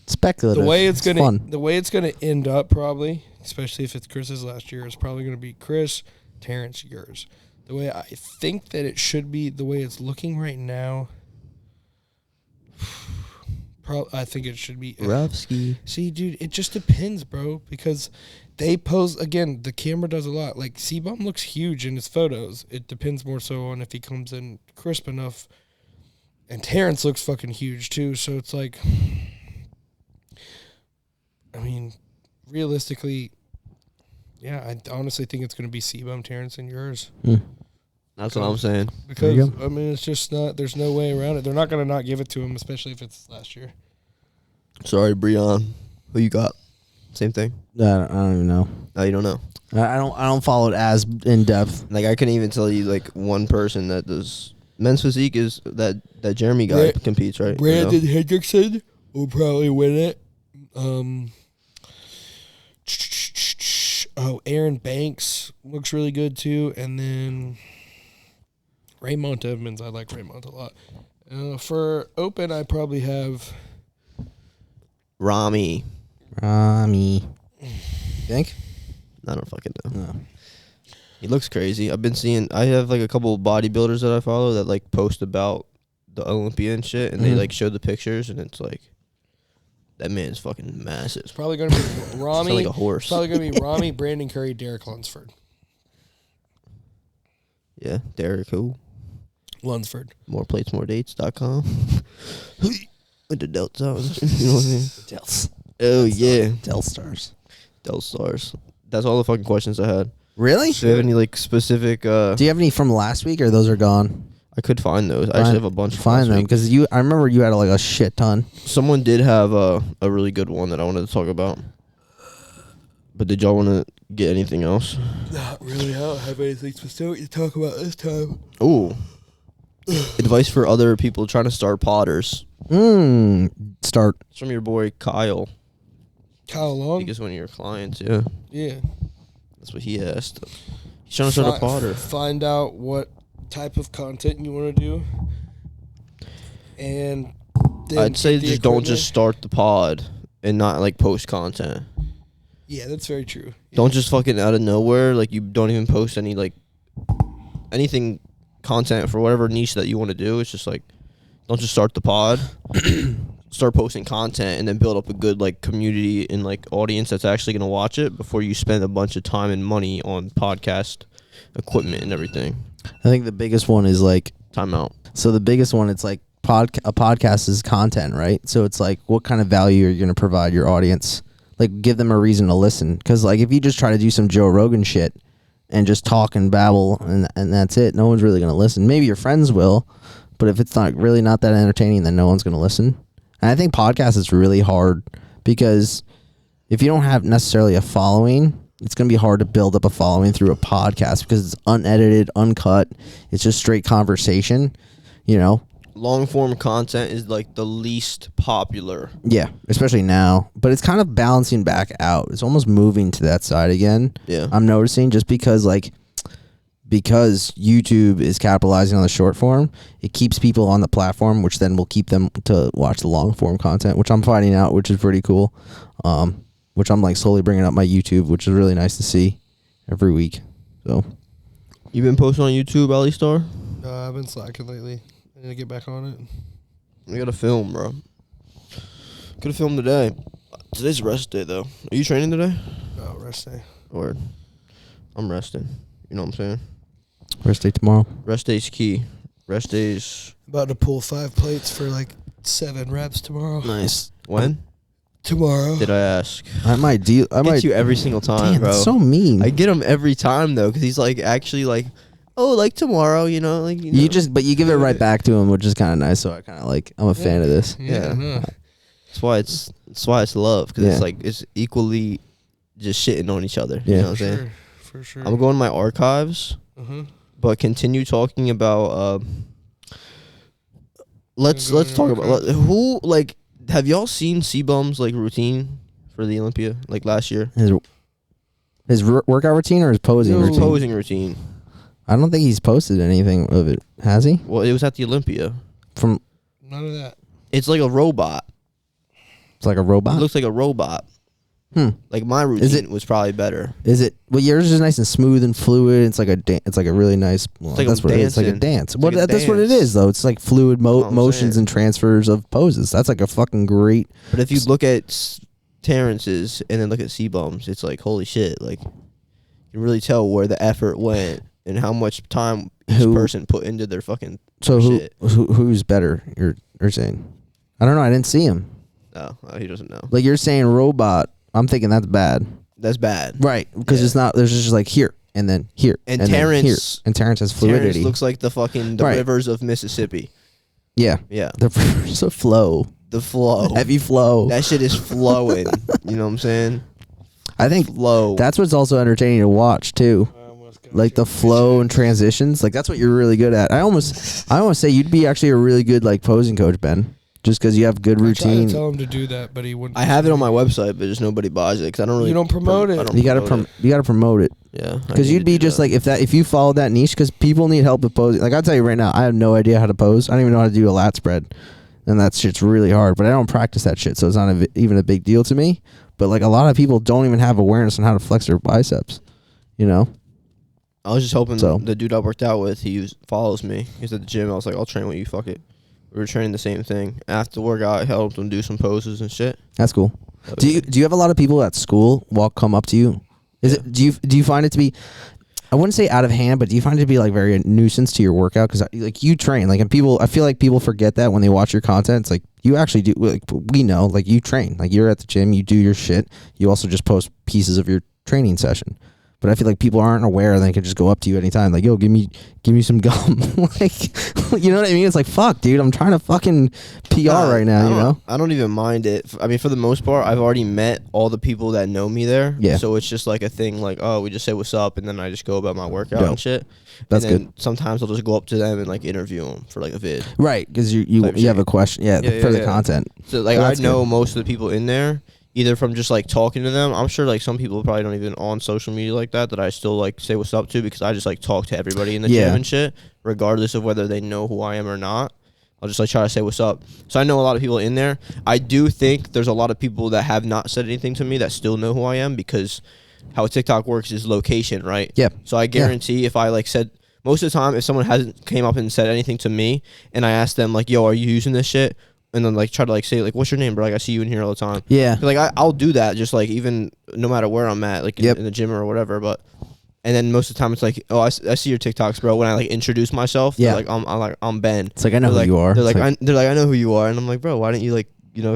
Speculative. The way it's fun. gonna end up, probably, especially if it's Chris's last year, is probably gonna be Chris, Terrence, yours. The way I think that it should be, the way it's looking right now, I think it should be Rovsky. See, dude, it just depends, bro, because they pose, again, the camera does a lot. Like, C-Bum looks huge in his photos. It depends more so on if he comes in crisp enough. And Terrence looks fucking huge, too. So it's like, I mean, realistically, yeah, I honestly think it's going to be C-Bum, Terrence, and yours. That's what I'm saying. Because, I mean, it's just not, there's no way around it. They're not going to not give it to him, especially if it's last year. Sorry, Breon. Who you got? Same thing? I don't even know. No, you don't know. I don't follow it as in depth. Like, I couldn't even tell you, like, one person that does. Men's physique is that Jeremy guy competes, right? Brandon Hendrickson will probably win it. Aaron Banks looks really good, too. And then Raymond Evans. I like Raymond a lot. For open, I probably have Rami. Think? I don't fucking know. No. He looks crazy. I have like a couple of bodybuilders that I follow that like post about the Olympia and shit, and they like show the pictures, and it's like, that man's fucking massive. It's probably going to be Rami. Like a horse. It's probably going to be Rami, Brandon Curry, Derek Lunsford. Yeah, Derek who? Lunsford. Moreplates.com. With the delts on. You know what I mean? Delts. Oh, yeah. Del Stars. Del Stars. That's all the fucking questions I had. Really? Do you have any like specific? Do you have any from last week, or those are gone? I could find those. I actually have a bunch. Find them because I remember you had like a shit ton. Someone did have a really good one that I wanted to talk about. But did y'all want to get anything else? Not really. I don't have anything specific to talk about this time. Ooh, advice for other people trying to start potters. Start. It's from your boy Kyle. Kyle I Long? think it's one of your clients. Yeah, Yeah. that's what he asked. He's trying to start a potter. Find out what type of content you want to do. And then I'd say get the just don't equipment. just start the pod and not like post content. Yeah, that's very true. Don't just fucking out of nowhere, like you don't even post any like anything content for whatever niche that you want to do. It's just like don't just start the pod. Start posting content and then build up a good like community and like audience that's actually gonna watch it before you spend a bunch of time and money on podcast equipment and everything. I think the biggest one is like Timeout. So the biggest one, it's like a podcast is content, right? So it's like, what kind of value are you going to provide your audience? Like, give them a reason to listen. Because like, if you just try to do some Joe Rogan shit and just talk and babble and that's it, no one's really going to listen. Maybe your friends will, but if it's not that entertaining, then no one's going to listen. And I think podcast is really hard because if you don't have necessarily a following, it's going to be hard to build up a following through a podcast because it's unedited, uncut. It's just straight conversation, you know? Long form content is like the least popular. Yeah, especially now. But it's kind of balancing back out. It's almost moving to that side again. Yeah. I'm noticing just because YouTube is capitalizing on the short form, it keeps people on the platform, which then will keep them to watch the long form content, which I'm finding out, which is pretty cool. Which I'm like slowly bringing up my YouTube, which is really nice to see every week. So, You been posting on YouTube, Ali Star? I've been slacking lately. I need to get back on it. We gotta film, bro. Could have filmed today. Today's rest day, though. Are you training today? Oh, rest day. Or I'm resting. You know what I'm saying? rest day tomorrow. Rest day's key. Rest day's About to pull 5 plates for like 7 reps tomorrow. Nice. when? Tomorrow. Did I ask? I might deal. I Gets might. you every single time, Damn, bro. that's so mean. I get him every time though, because he's like actually like, oh, like tomorrow, you know, like you know. But you give it right back to him, which is kind of nice. So I kind of like. I'm a fan of this. Yeah. no. That's why it's love, because Yeah. it's like it's equally just shitting on each other. Yeah. You know what I'm saying? For sure. I'm going to my archives, but continue talking about. Let's Go in talk your about who like. Have y'all seen C-Bum's like routine for the Olympia like last year? His workout routine or his posing His routine? posing routine. I don't think he's posted anything of it. Has he? Well, it was at the Olympia. From None of that. It's like a robot. it's like a It robot. looks like a robot. Like my routine was probably better. Is it? Well, yours is nice and smooth and fluid. It's like it's like a really nice. Well, like that's I'm what it is. It's like a dancing. dance. It's like a That's what it dance. is, though. It's like fluid I'm motions saying. and transfers of poses. That's like a fucking great. But if you look at Terrence's and then look at C-Bum's, it's like holy shit! Like you can really tell where the effort went and how much time each person put into their fucking So shit. who's better? You're saying? I don't know. I didn't see him. Oh, he doesn't know. Like you're saying robot. I'm thinking that's bad. That's bad. Right, because Yeah. it's not. There's just like here and then here And then here. Terrence- And Terrence has Terrence fluidity. looks like the fucking Right. rivers of Mississippi. Yeah, Yeah, there's a flow, the flow. heavy flow. That shit is flowing. You know what I'm saying? I think Flow. that's what's also entertaining to watch too. I almost got Like you. the flow and transitions. Like that's what you're really good at. I almost say you'd be actually a really good like posing coach, Ben, just because you have good I tried routine. to tell him to do that, but he wouldn't. I have it on my website, but just nobody buys it because I don't really. You don't promote it. I don't You gotta promote you gotta promote it. it. Yeah, I Because need you'd to be do just that. like if you follow that niche, because people need help with posing. Like I'll tell you right now, I have no idea how to pose. I don't even know how to do a lat spread, and that shit's really hard. But I don't practice that shit, so it's not even a big deal to me. But like a lot of people don't even have awareness on how to flex their biceps. You know? I was just hoping So- the dude I worked out with, follows me. He's at the gym. I was like, I'll train with you. Fuck it. We were training the same thing. After the workout, I helped him do some poses and shit. That's cool. That Do was you have a lot of people at school come up to you? Do you find it to be? I wouldn't say out of hand, but do you find it to be like very a nuisance to your workout? Because like you train, like, and people, I feel like people forget that when they watch your content. It's like you actually do. Like we know, like you train, like you're at the gym, you do your shit. You also just post pieces of your training session. But I feel like people aren't aware, and they can just go up to you anytime, like, yo, give me some gum. Like, you know what I mean? It's like, fuck, dude, I'm trying to fucking PR right now, you know? I don't even mind it. I mean, for the most part, I've already met all the people that know me there. Yeah. So it's just like a thing like, oh, we just say what's up, and then I just go about my workout Dope. and shit. That's and then good. Sometimes I'll just go up to them and like interview them for like a vid. Right, because you have a question, for the content. So like, Well, I that's know good. most of the people in there, either from just like talking to them. I'm sure like some people probably don't even on social media like that I still like say what's up to, because I just like talk to everybody in the gym and shit, regardless of whether they know who I am or not. I'll just like try to say what's up. So I know a lot of people in there. I do think there's a lot of people that have not said anything to me that still know who I am, because how TikTok works is location, right? Yeah. So I guarantee if I like said, most of the time if someone hasn't came up and said anything to me and I asked them like, yo, are you using this shit? And then like try to like say like, what's your name, bro? Like I see you in here all the time. Yeah. Like I'll do that just like even no matter where I'm at, like in the gym or whatever. But and then most of the time it's like, oh, I see your TikToks, bro. When I like introduce myself, yeah, like I'm Ben. It's like, I know who like, you are. They're like I know who you are, and I'm like, bro, why didn't you like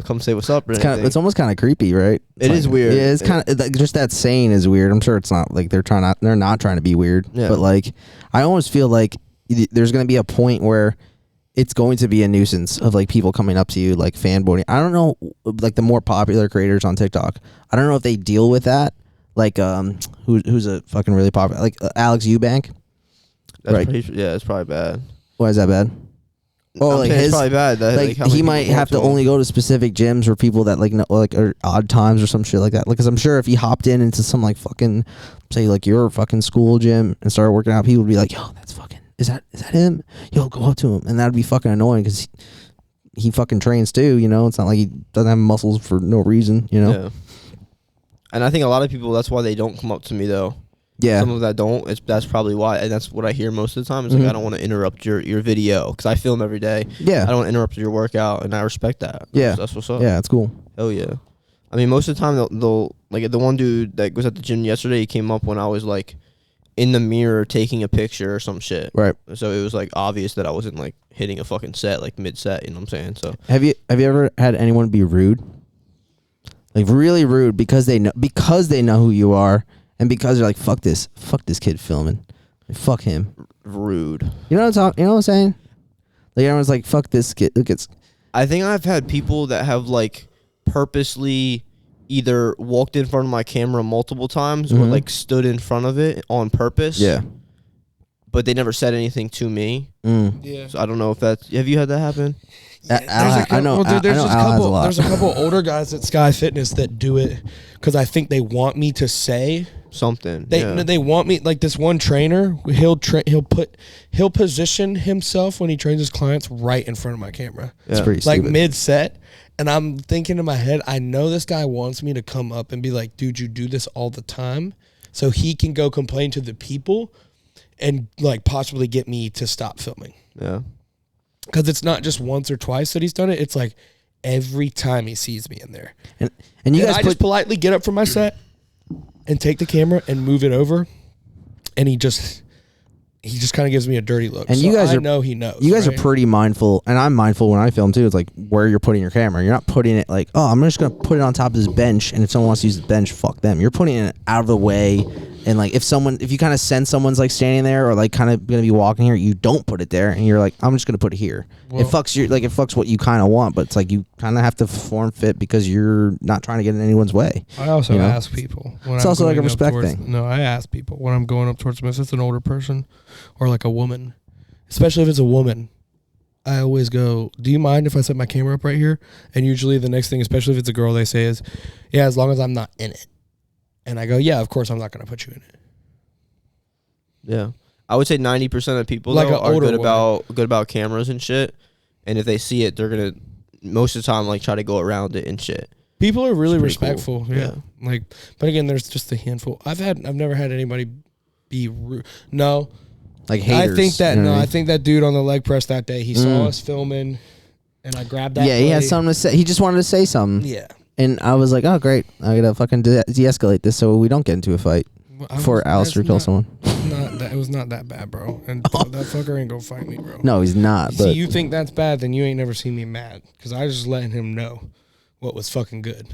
come say what's up? Or it's almost kind of creepy, right? It is weird. Yeah, it's kind of like, just that saying is weird. I'm sure it's not like they're not trying to be weird. Yeah. But like, I almost feel like there's gonna be a point where it's going to be a nuisance of like people coming up to you like fanboying. I don't know, like the more popular creators on TikTok, I don't know if they deal with that. Like who's a fucking really popular, like Alex Eubank. Right. It's probably bad. Why is that bad? Oh, like it's probably bad. That, like how many he might people have to him. only go to specific gyms or people that like know, like are odd times or some shit like that. Like, cause I'm sure if he hopped into some like fucking, say like your fucking school gym and started working out, people would be like, yo, that's fucking, is that him? Yo, go up to him, and that'd be fucking annoying because he fucking trains too. You know, it's not like he doesn't have muscles for no reason. You know. Yeah. And I think a lot of people, that's why they don't come up to me though. Yeah. Some of that don't. That's probably why, and that's what I hear most of the time. Is like, I don't want to interrupt your video because I film every day. Yeah. I don't want to interrupt your workout, and I respect that. Yeah. That's what's up. Yeah, it's cool. Hell yeah. I mean, most of the time they'll like the one dude that was at the gym yesterday. He came up when I was like in the mirror taking a picture or some shit. Right. So it was like obvious that I wasn't like hitting a fucking set like mid set. You know what I'm saying? So Have you ever had anyone be rude? Like really rude because they know who you are, and because they're like, fuck this kid filming, like, fuck him. rude. You know what I'm saying? Like everyone's like, fuck this kid. Look, it's. I think I've had people that have like purposely either walked in front of my camera multiple times or like stood in front of it on purpose. Yeah. But they never said anything to me. Yeah. So I don't know if that's. Have you had that happen? I know. There's Al has a lot. There's a couple older guys at Sky Fitness that do it because I think they want me to say Something. They want me, like this one trainer. He'll position himself when he trains his clients right in front of my camera. It's pretty Like stupid. mid set, and I'm thinking in my head, I know this guy wants me to come up and be like, dude, you do this all the time, so he can go complain to the people and like possibly get me to stop filming. Yeah. Because it's not just once or twice that he's done it. It's like every time he sees me in there. And you And guys I just politely get up from my set and take the camera and move it over. And he just kind of gives me a dirty look. And so you guys I are- know he knows. You guys right? are pretty mindful, and I'm mindful when I film too. It's like where you're putting your camera. You're not putting it like, oh, I'm just gonna put it on top of this bench, and if someone wants to use the bench, fuck them. You're putting it out of the way, and like if you kind of sense someone's like standing there or like kind of gonna be walking here, you don't put it there, and you're like, I'm just gonna put it here. Well- It fucks what you kind of want, but it's like you kind of have to form fit because you're not trying to get in anyone's way. I also you know? ask people. When It's I'm also like a going up respect towards- thing. No, I ask people when I'm going up towards them, if it's an older person or like a woman, especially if it's a woman. I always go, do you mind if I set my camera up right here? And usually the next thing, especially if it's a girl, they say is, yeah, as long as I'm not in it. And I go, yeah, of course I'm not going to put you in it. Yeah. I would say 90% of people Like though, an are older good about cameras and shit. And if they see it, they're gonna most of the time like try to go around it and shit. People are really It's pretty respectful. cool. Yeah. Like, but again, there's just a handful. I've never had anybody be rude. No. Like haters. I think that dude on the leg press that day, he saw us filming and I grabbed that. Yeah, he had plate. something to say. He just wanted to say something. Yeah. And I was like, oh, great. I got to fucking de-escalate this so we don't get into a fight before Alistair kills someone. It was not that bad, bro. And that fucker ain't gonna fight me, bro. No, he's not. See, But you think that's bad, then you ain't never seen me mad. Because I was just letting him know. what was fucking good.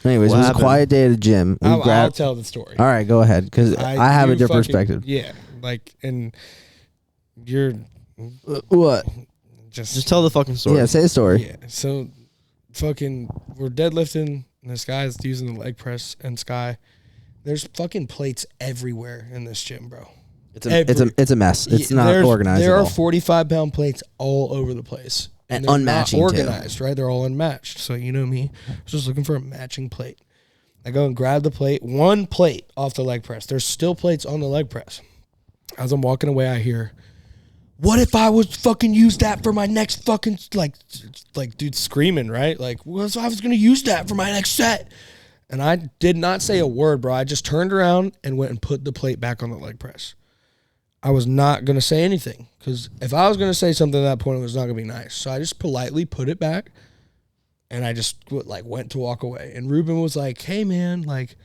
Anyways, What it was happened? a quiet day at the gym. I'll tell the story. All right, go ahead, because I have you a different fucking- perspective. Yeah, like, and you're What? just tell the fucking story. Yeah, say the story. yeah. So, fucking, we're deadlifting, and this guy's using the leg press, and Sky, there's fucking plates everywhere in this gym, bro. It's a mess. It's not organized There at are all. 45-pound plates all over the place. And they're unmatching, not too. organized, right? They're all unmatched. So you know me, I was just looking for a matching plate. I go and grab the plate, one plate off the leg press. There's still plates on the leg press. As I'm walking away, I hear, "What if I was fucking use that for my next fucking like dude screaming, right? Like, what if I was gonna use that for my next set?" And I did not say a word, bro. I just turned around and went and put the plate back on the leg press. I was not going to say anything because if I was going to say something at that point, it was not going to be nice. So I just politely put it back and I just like went to walk away. And Ruben was like, "Hey man, like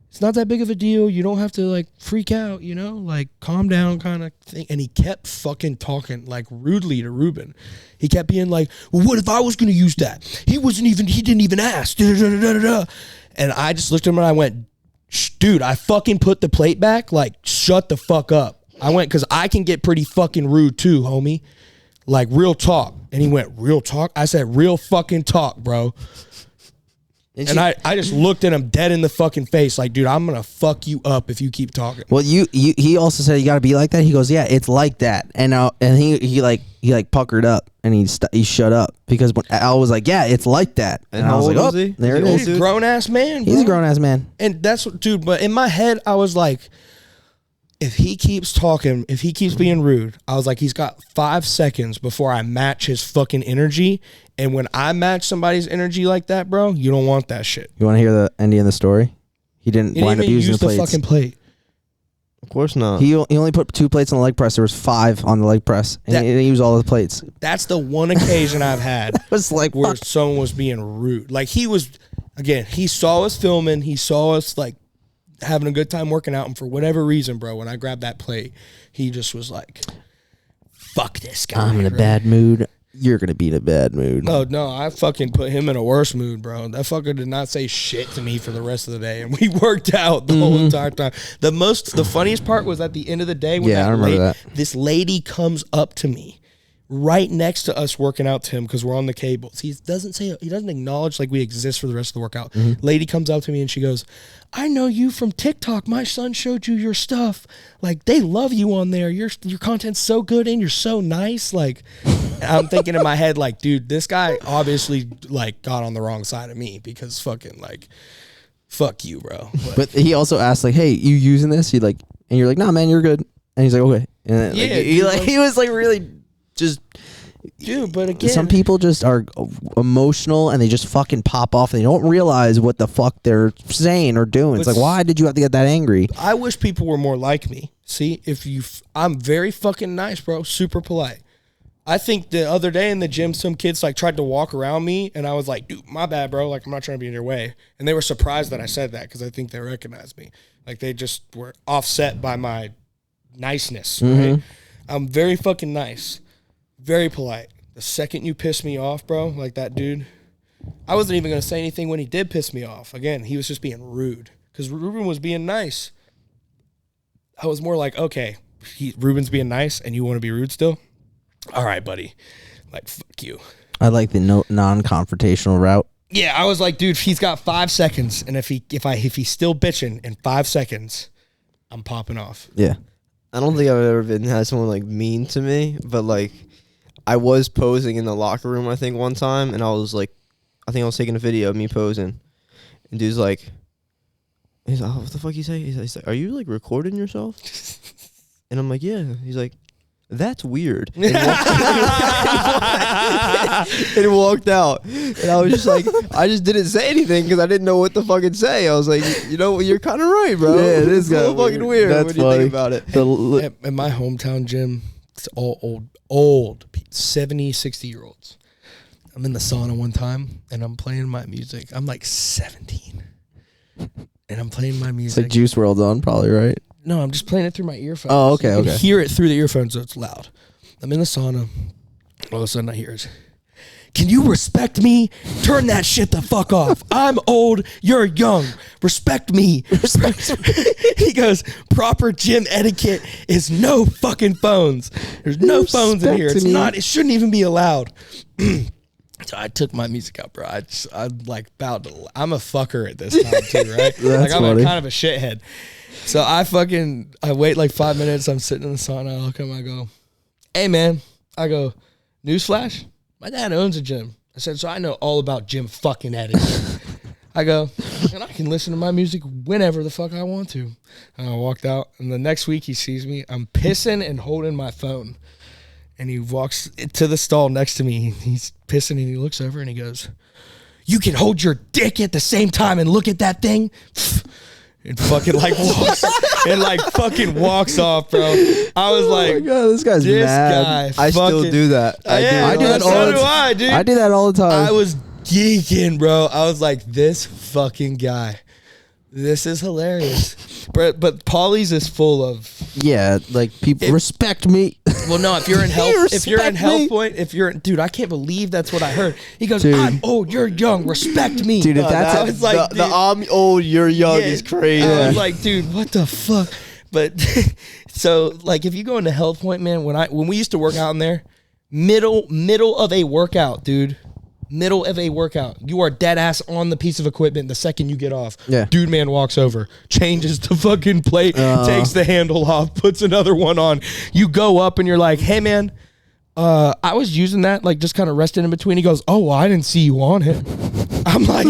it's not that big of a deal. You don't have to like freak out, you know, like calm down kind of thing." And he kept fucking talking like rudely to Ruben. He kept being like, "Well, what if I was going to use that? He didn't even ask." Da-da-da-da-da-da. And I just looked at him and I went, "Dude, I fucking put the plate back. Like, shut the fuck up." I went, because I can get pretty fucking rude too, homie. Like, real talk. And he went, "Real talk?" I said, "Real fucking talk, bro." And I just looked at him dead in the fucking face like, "Dude, I'm going to fuck you up if you keep talking." Well, he also said you got to be like that. He goes, "Yeah, it's like that." And he puckered up and he shut up because when Al was like, "Yeah, it's like that." And I how was old like, was "Oh, he? there it Was he is." He's a grown-ass man, bro. He's a grown-ass man. And that's what, dude, but in my head, I was like, if he keeps talking, if he keeps being rude, I was like, he's got 5 seconds before I match his fucking energy. And when I match somebody's energy like that, bro, you don't want that shit. You want to hear the ending of the story? He didn't He wind didn't up even using use the the plates. fucking plate. Of course not. He only put 2 plates on the leg press. There was 5 on the leg press, and That- he didn't use all the plates. It That's the one occasion I've had was like, where fuck. someone was being rude. Like, he was, again, he saw us filming. He saw us, like, having a good time working out. And for whatever reason, bro, when I grabbed that plate, he just was like, "Fuck this guy." I'm in a right? bad mood. You're gonna be in a bad mood. No, I fucking put him in a worse mood, bro. That fucker did not say shit to me for the rest of the day, and we worked out the whole entire time. The funniest part was at the end of the day when Yeah, I remember that. this lady comes up to me right next to us working out to him because we're on the cables. He doesn't acknowledge like we exist for the rest of the workout. Lady comes up to me and she goes, "I know you from TikTok. My son showed you your stuff. Like, they love you on there. Your content's so good and you're so nice." Like, I'm thinking in my head, like, dude, this guy obviously like got on the wrong side of me because fucking like, fuck you, bro. But he also asked like, "Hey, you using this?" He like, and you're like, "Nah, man, you're good." And he's like, "Okay." And then, Yeah, like, dude, he was like really just. dude, but again, Some people just are emotional and they just fucking pop off and they don't realize what the fuck they're saying or doing. It's like, why did you have to get that angry? I wish people were more like me. See, I'm very fucking nice, bro. Super polite. I think the other day in the gym, some kids like tried to walk around me, and I was like, "Dude, my bad, bro. Like, I'm not trying to be in your way." And they were surprised that I said that because I think they recognized me. Like, they just were offset by my niceness. Right? I'm very fucking nice, very polite. The second you piss me off, bro, like that dude, I wasn't even gonna say anything when he did piss me off. Again, he was just being rude because Ruben was being nice. I was more like, okay, Ruben's being nice, and you want to be rude still? All right, buddy. Like, fuck you. I like the non-confrontational route. Yeah, I was like, dude, he's got 5 seconds, and if he's still bitching in 5 seconds, I'm popping off. Yeah. I don't think I've ever had someone like mean to me, but like I was posing in the locker room, I think, one time, and I was taking a video of me posing, and dude's like, he's like, "Oh, what the fuck you say?" He's like, "Are you like recording yourself?" And I'm like, "Yeah." He's like, "That's weird." And walked out. And I was just like, I just didn't say anything because I didn't know what to fucking say. I was like, you know, you're kind of right, bro. Yeah, it is It's a little kinda fucking weird That's when you funny. think about it. At my hometown gym, it's all old 70, 60-year-olds. I'm in the sauna one time, and I'm playing my music. I'm like 17. And I'm playing my It's music. like Juice WRLD's on, probably, right? No, I'm just playing it through my earphones. Oh, okay, You can okay. hear it through the earphones, so it's loud. I'm in the sauna. All of a sudden, I hear it. can you respect me? Turn that shit the fuck off. I'm old, you're young. Respect me. He goes, proper gym etiquette is no fucking phones. There's no phones in here. It's not, it shouldn't even be allowed. So I took my music out, bro. I'm like about to, I'm a fucker at this time too, right? Like I'm kind of a shithead. So I wait like 5 minutes. I'm sitting in the sauna. I look at him. I go, hey man. I go, newsflash. My dad owns a gym. I said, so I know all about gym fucking etiquette. I go, and I can listen to my music whenever the fuck I want to. And I walked out, and the next week he sees me. I'm pissing and holding my phone. And he walks to the stall next to me. He's pissing, and he looks over, and he goes, you can hold your dick at the same time and look at that thing? And fucking fucking walks off, bro. I was like, oh my God, this guy's mad. I still do that. I do that all the time. Dude. I do that all the time. I was geeking, bro. I was like, this fucking guy. This is hilarious. But Paulie's is full of like people respect me. Well, no, if you're in health point, dude, I can't believe that's what I heard. He goes, dude, I'm old, you're young, respect me. Dude, if I was like, the I'm old, you're young is crazy. I was like, dude, what the fuck? But so like if you go into health point, man, when we used to work out in there, middle of a workout, dude. Middle of a workout, you are dead ass on the piece of equipment the second you get off. Yeah. Dude man walks over, changes the fucking plate, takes the handle off, puts another one on. You go up and you're like, hey man, I was using that, like just kind of resting in between. He goes, oh, well, I didn't see you on it. I'm like,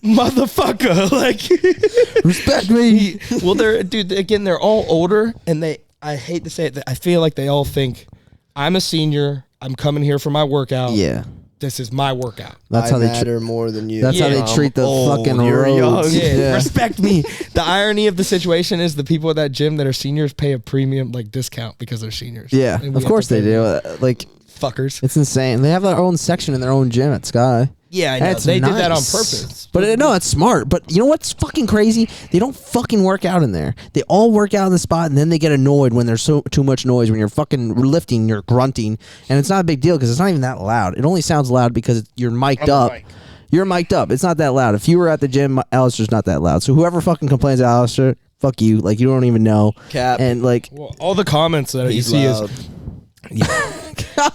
motherfucker, like respect me. Well, they're all older, and I hate to say it, I feel like they all think I'm a senior, I'm coming here for my workout. Yeah. This is my workout. That's how they matter more than you. That's how they treat the fucking roads. Yeah. Respect me. The irony of the situation is the people at that gym that are seniors pay a premium like discount because they're seniors. Yeah, of course they do. Like fuckers. It's insane. They have their own section in their own gym at Sky. Yeah, I know. They did that on purpose. But no, it's smart. But you know what's fucking crazy? They don't fucking work out in there. They all work out in the spot, and then they get annoyed when there's too much noise. When you're fucking lifting, you're grunting, and it's not a big deal because it's not even that loud. It only sounds loud because you're mic'd up. You're mic'd up. It's not that loud. If you were at the gym, Alistair's not that loud. So whoever fucking complains to Alistair, fuck you. Like, you don't even know. Cap. And like, well, all the comments that you see loud.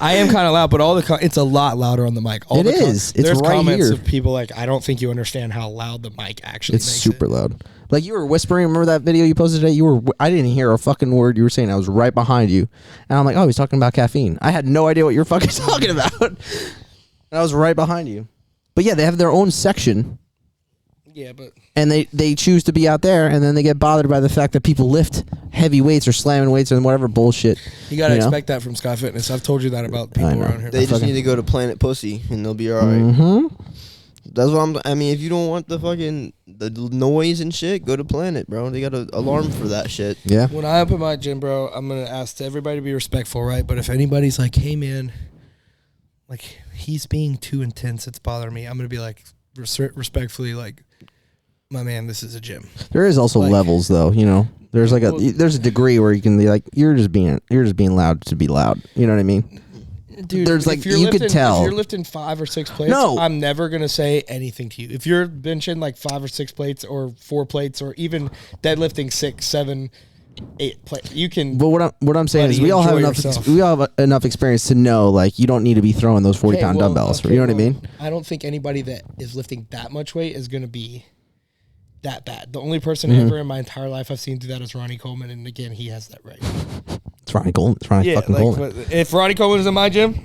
I am kind of loud, but it's a lot louder on the mic. It's there's right comments here. of people like, I don't think you understand how loud the mic actually It's makes super it. loud. Like, you were whispering. Remember that video you posted today? I didn't hear a fucking word you were saying. I was right behind you. And I'm like, oh, he's talking about caffeine. I had no idea what you're fucking talking about. And I was right behind you. But yeah, they have their own section. Yeah, but... And they choose to be out there, and then they get bothered by the fact that people lift heavy weights or slamming weights and whatever bullshit. You got to expect that from Sky Fitness. I've told you that about people around here. They just need to go to Planet Pussy, and they'll be all right. Mm-hmm. That's what I mean, if you don't want the noise and shit, go to Planet, bro. They got an alarm for that shit. Yeah. When I open my gym, bro, I'm going to ask everybody to be respectful, right? But if anybody's like, hey, man, like, he's being too intense, it's bothering me, I'm going to be like, respectfully, like, my man, this is a gym. There is also levels, though. You know, there's like there's a degree where you can be like, you're just being loud to be loud. You know what I mean? Dude, there's like you could tell. If you're lifting 5 or 6 plates, I'm never gonna say anything to you. If you're benching like 5 or 6 plates or 4 plates or even deadlifting 6, 7, 8 plates, you can. But what I'm saying is we all have enough experience to know, like, you don't need to be throwing those 40-pound dumbbells. You know what I mean? I don't think anybody that is lifting that much weight is gonna be that bad. The only person ever in my entire life I've seen do that is Ronnie Coleman, and again, he has that right. It's Ronnie Coleman. It's Ronnie fucking Coleman. If Ronnie Coleman was in my gym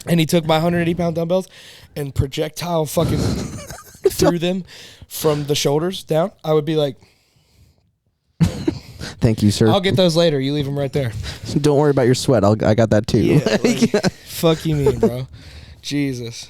and he took my 180-pound dumbbells and projectile fucking threw them from the shoulders down, I would be like, thank you, sir. I'll get those later. You leave them right there. Don't worry about your sweat. I got that too. Yeah, fuck you mean, bro. Jesus.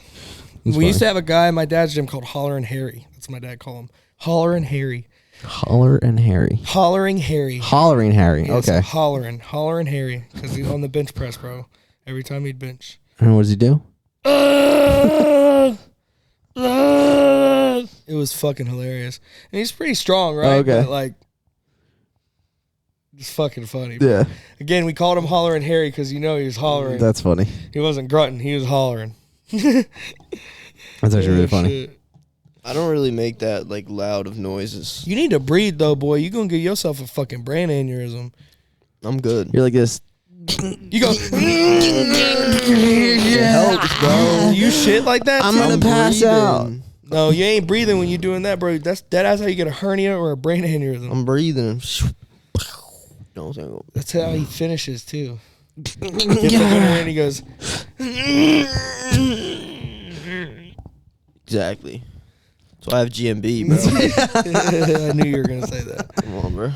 We used to have a guy in my dad's gym called Holler and Harry. That's what my dad called him. Holler and Harry. Holler and Harry. Hollering Harry. Hollering Harry. Yes, okay. Hollering Harry. Because he's on the bench press, bro. Every time he'd bench. And what does he do? It was fucking hilarious. And he's pretty strong, right? Okay. But like, it's fucking funny. Bro. Yeah. Again, we called him Holler and Harry because he was hollering. That's funny. He wasn't grunting. He was hollering. That's actually really funny. Shit. I don't really make that like loud of noises. You need to breathe though, boy. You gonna give yourself a fucking brain aneurysm. I'm good. You're like this. You go. It helps, bro. You shit like that. I'm too? gonna pass out. No, you ain't breathing when you're doing that, bro. That's how you get a hernia or a brain aneurysm. I'm breathing. No, That's how he finishes too. Gets up in there and he goes. exactly. So I have GMB, bro. I knew you were gonna say that. Come on, bro.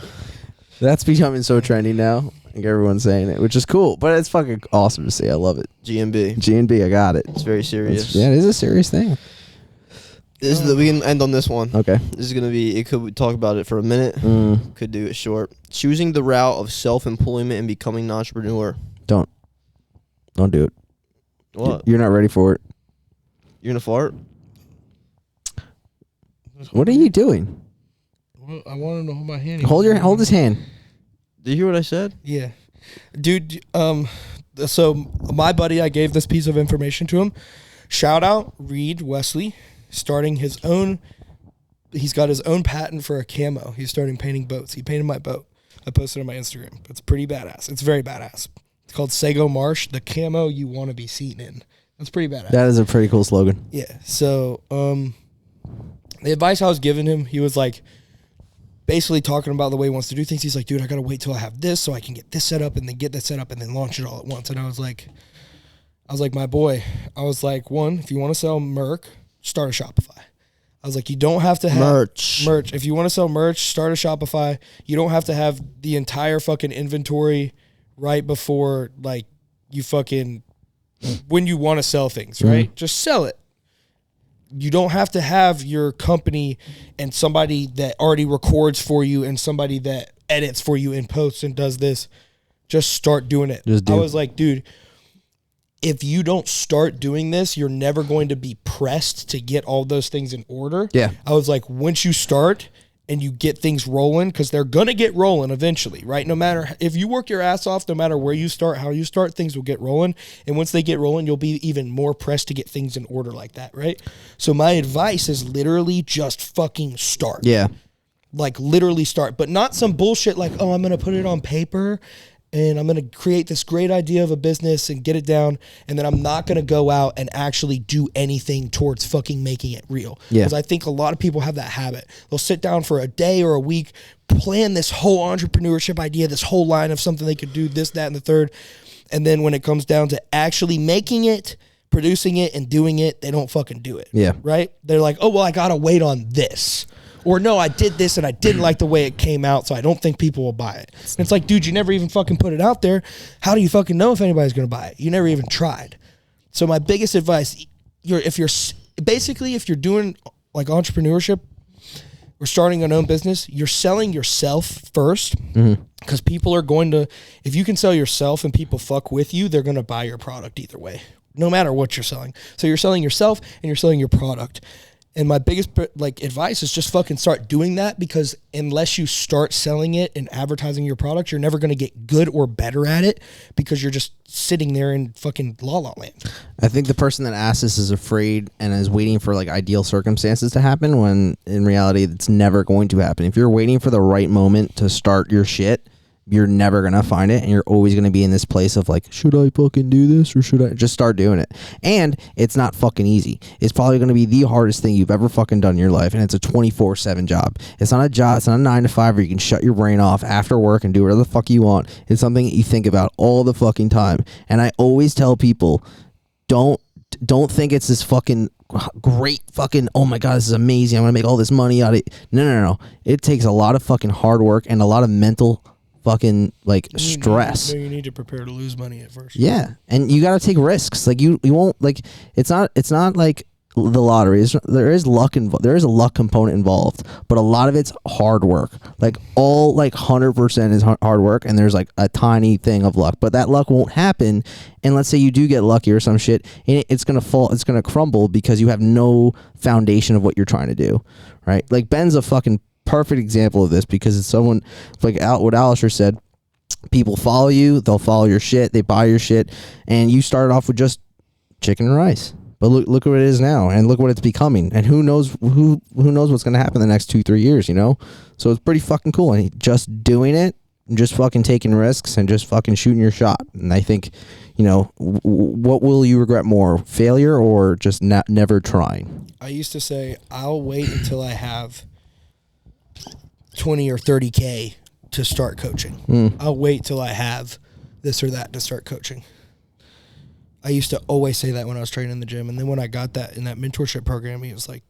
That's becoming so trendy now. Like everyone's saying it, which is cool, but it's fucking awesome to see. I love it. GMB. G&B, I got it. It's very serious. Yeah, it is a serious thing. This is we can end on this one. Okay. This is gonna be. It could we talk about it for a minute. Could do it short. Choosing the route of self-employment and becoming an entrepreneur. Don't do it. What? You're not ready for it. You're gonna fart? What are you doing? Well, I want him to hold my hand. Hold his hand. Did you hear what I said? Yeah, dude. So my buddy, I gave this piece of information to him. Shout out Reed Wesley, starting his own. He's got his own patent for a camo. He's starting painting boats. He painted my boat. I posted on my Instagram. It's pretty badass. It's very badass. It's called Sago Marsh, the camo you want to be seen in. That's pretty badass. That is a pretty cool slogan. Yeah. So, the advice I was giving him, he was like, basically talking about the way he wants to do things. He's like, dude, I gotta wait till I have this so I can get this set up and then get that set up and then launch it all at once. And I was like, my boy, I was like, one, if you want to sell merch, start a Shopify. I was like, you don't have to have merch. If you want to sell merch, start a Shopify. You don't have to have the entire fucking inventory right before like you fucking when you want to sell things, right? Just sell it. You don't have to have your company and somebody that already records for you and somebody that edits for you in posts and does this. Just start doing it. I was like, dude, if you don't start doing this, you're never going to be pressed to get all those things in order. Yeah. I was like, once you start and you get things rolling, because they're going to get rolling eventually, right? No matter if you work your ass off, no matter where you start, how you start, things will get rolling. And once they get rolling, you'll be even more pressed to get things in order like that, right? So my advice is literally just fucking start. Yeah. Like literally start, but not some bullshit like, oh, I'm going to put it on paper and I'm going to create this great idea of a business and get it down, and then I'm not going to go out and actually do anything towards fucking making it real. Yeah. Because I think a lot of people have that habit. They'll sit down for a day or a week, plan this whole entrepreneurship idea, this whole line of something they could do, this, that, and the third, and then when it comes down to actually making it, producing it, and doing it, they don't fucking do it. Yeah. Right? They're like, oh, well, I got to wait on this. Or no, I did this and I didn't like the way it came out, so I don't think people will buy it. And it's like, dude, you never even fucking put it out there. How do you fucking know if anybody's going to buy it? You never even tried. So my biggest advice, if you're doing like entrepreneurship or starting an own business, you're selling yourself first, because people are going to, if you can sell yourself and people fuck with you, they're going to buy your product either way, no matter what you're selling. So you're selling yourself and you're selling your product. And my biggest like advice is just fucking start doing that, because unless you start selling it and advertising your product, you're never going to get good or better at it, because you're just sitting there in fucking la la land. I think the person that asked this is afraid and is waiting for like ideal circumstances to happen, when in reality it's never going to happen. If you're waiting for the right moment to start your shit, you're never going to find it, and you're always going to be in this place of like, should I fucking do this or should I just start doing it? And it's not fucking easy. It's probably going to be the hardest thing you've ever fucking done in your life, and it's a 24/7 job. It's not a job. It's not a 9 to 5 where you can shut your brain off after work and do whatever the fuck you want. It's something that you think about all the fucking time. And I always tell people, don't think it's this fucking great fucking, oh my god, this is amazing, I'm going to make all this money out of it. No. It takes a lot of fucking hard work and a lot of mental fucking like stress. You need to prepare to lose money at first. Yeah, and you got to take risks. Like you won't, like, it's not like the lottery. There is luck involved. There is a luck component involved, but a lot of it's hard work. Like all like 100% is hard work, and there's like a tiny thing of luck. But that luck won't happen, and let's say you do get lucky or some shit, and it's gonna fall. It's gonna crumble because you have no foundation of what you're trying to do, right? Like Ben's a fucking perfect example of this, because it's someone like what Alistair said. People follow you, they'll follow your shit, they buy your shit, and you started off with just chicken and rice. But look what it is now, and look what it's becoming, and who knows what's gonna happen the next 2-3 years, you know? So it's pretty fucking cool, and just doing it, and just fucking taking risks, and just fucking shooting your shot. And I think, you know, what will you regret more, failure or just never trying? I used to say I'll wait until I have 20 or 30K to start coaching. I'll wait till I have this or that to start coaching. I used to always say that when I was training in the gym. And then when I got that in that mentorship program, he was like,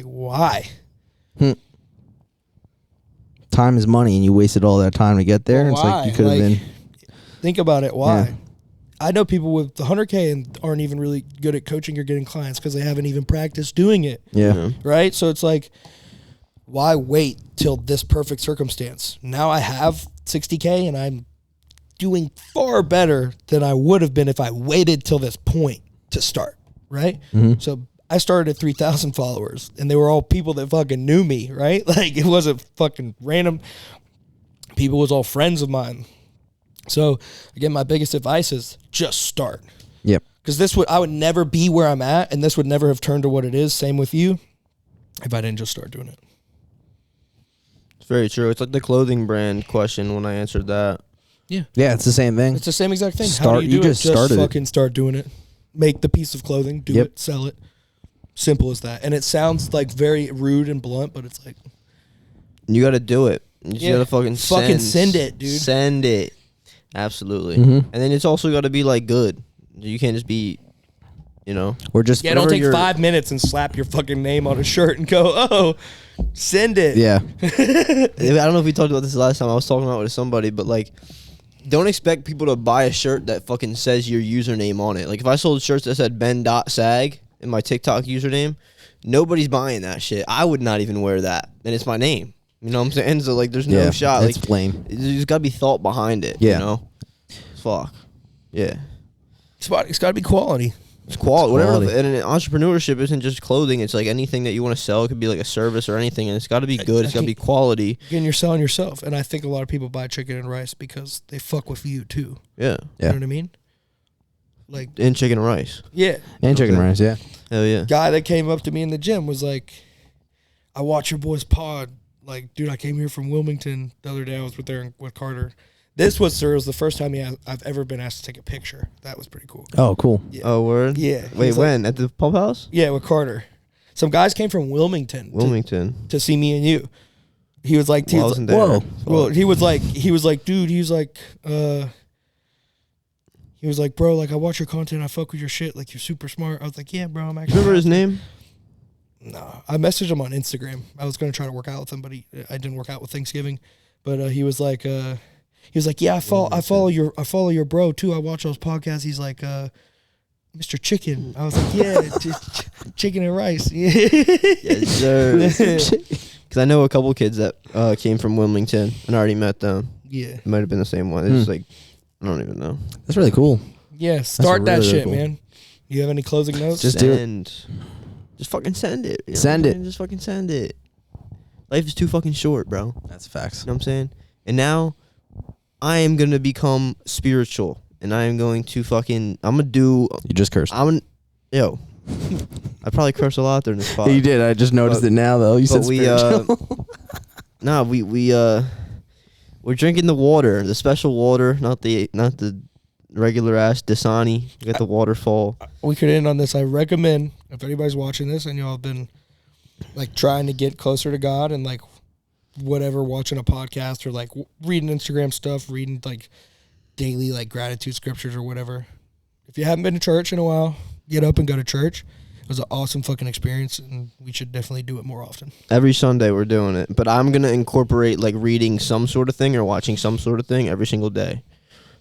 why? Time is money, and you wasted all that time to get there. Well, It's like you could have been. Think about it. Why? Yeah. I know people with 100K and aren't even really good at coaching or getting clients because they haven't even practiced doing it. Yeah. Right? So it's like, why wait till this perfect circumstance? Now I have 60K and I'm doing far better than I would have been if I waited till this point to start, right? So I started at 3,000 followers, and they were all people that fucking knew me, right? Like, it wasn't fucking random people. It was all friends of mine. So again, my biggest advice is just start. Yep. Because I would never be where I'm at, and this would never have turned to what it is. Same with you, if I didn't just start doing it. It's very true. It's like the clothing brand question when I answered that. Yeah, it's the same thing. It's the same exact thing. How Start- do you do you it? just started it. fucking start doing it. Make the piece of clothing, do Yep. it, sell it. Simple as that. And it sounds like very rude and blunt, but it's like, You got to do it. You just Yeah. got to fucking send it, dude. Send it. Absolutely. Mhm. And then it's also got to be like good. You can't just be, you know. Or just yeah, don't whatever take you're- 5 minutes and slap your fucking name on a shirt and go, oh, send it. yeah. I don't know if we talked about this last time. I was talking about it with somebody, but like, don't expect people to buy a shirt that fucking says your username on it. Like, if I sold shirts that said ben.sag in my TikTok username, nobody's buying that shit. I would not even wear that. And it's my name. You know what I'm saying? So, like, there's no Yeah, shot. it's Like, lame. there's got to be thought behind it. Yeah. You know? Fuck. Yeah. It's got to be quality. It's quality. Whatever. Quality. And entrepreneurship isn't just clothing. It's like anything that you want to sell. It could be like a service or anything. And it's got to be good. It's got to be quality. Again, you're selling yourself. And I think a lot of people buy chicken and rice because they fuck with you, too. Yeah. Yeah. You know what I mean? Like, And chicken and rice. yeah. And chicken rice, yeah. Hell yeah. Guy that came up to me in the gym was like, I watch your boy's pod. Like, dude, I came here from Wilmington the other day. I was with Carter. This was the first time I've ever been asked to take a picture. That was pretty cool. Oh, cool. Yeah. Oh, word? Yeah. He Wait, was like- when? At the pub house? Yeah, with Carter. Some guys came from Wilmington Wilmington. to see me and you. He was like, Well, I wasn't there. Whoa. well, he was like, dude, he was like, bro, like, I watch your content. I fuck with your shit. Like, you're super smart. I was like, yeah, bro, I'm actually. Remember his name? No, I messaged him on Instagram. I was gonna try to work out with him, but I didn't work out with Thanksgiving. But he was like, yeah, I follow your bro too. I watch those podcasts. He's like, Mr. Chicken. I was like, yeah, chicken and rice. Yes, sir. Because I know a couple kids that came from Wilmington, and I already met them. Yeah, It might have been the same one. It's like, I don't even know. That's really cool. yeah. Start that really, really shit, cool. man. You have any closing notes? Just do it. Send. Just fucking send it. You know Send what I'm it. saying? Just fucking send it. Life is too fucking short, bro. That's facts. You know what I'm saying? And now, I am going to become spiritual. And I am going to fucking, I'm going to do, You just cursed. yo. I probably curse a lot during this pod. Yeah, you did. I just noticed But- it now, though. You said But we, spiritual. we're drinking the water, the special water, not the regular ass Dasani. We got the waterfall. We could end on this. I recommend, if anybody's watching this and y'all have been like trying to get closer to God and like whatever, watching a podcast or like reading Instagram stuff, reading like daily like gratitude scriptures or whatever. If you haven't been to church in a while, get up and go to church. It was an awesome fucking experience, and we should definitely do it more often. Every Sunday we're doing it. But I'm going to incorporate like reading some sort of thing or watching some sort of thing every single day,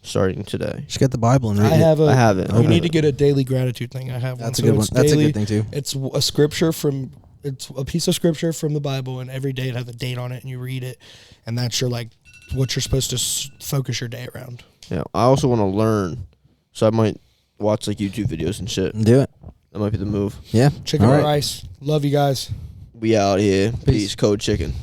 starting today. Just get the Bible and read I have it. You Okay. need to get a daily gratitude thing. I have That's a one. good one. It's That's a daily. good thing, too. It's a scripture from. It's a piece of scripture from the Bible, and every day it has a date on it, and you read it, and that's your like what you're supposed to focus your day around. Yeah. I also want to learn, so I might watch like YouTube videos and shit. Do it. That might be the move. Yeah. Chicken All and right. rice. Love you guys. We out here. Peace. Code chicken.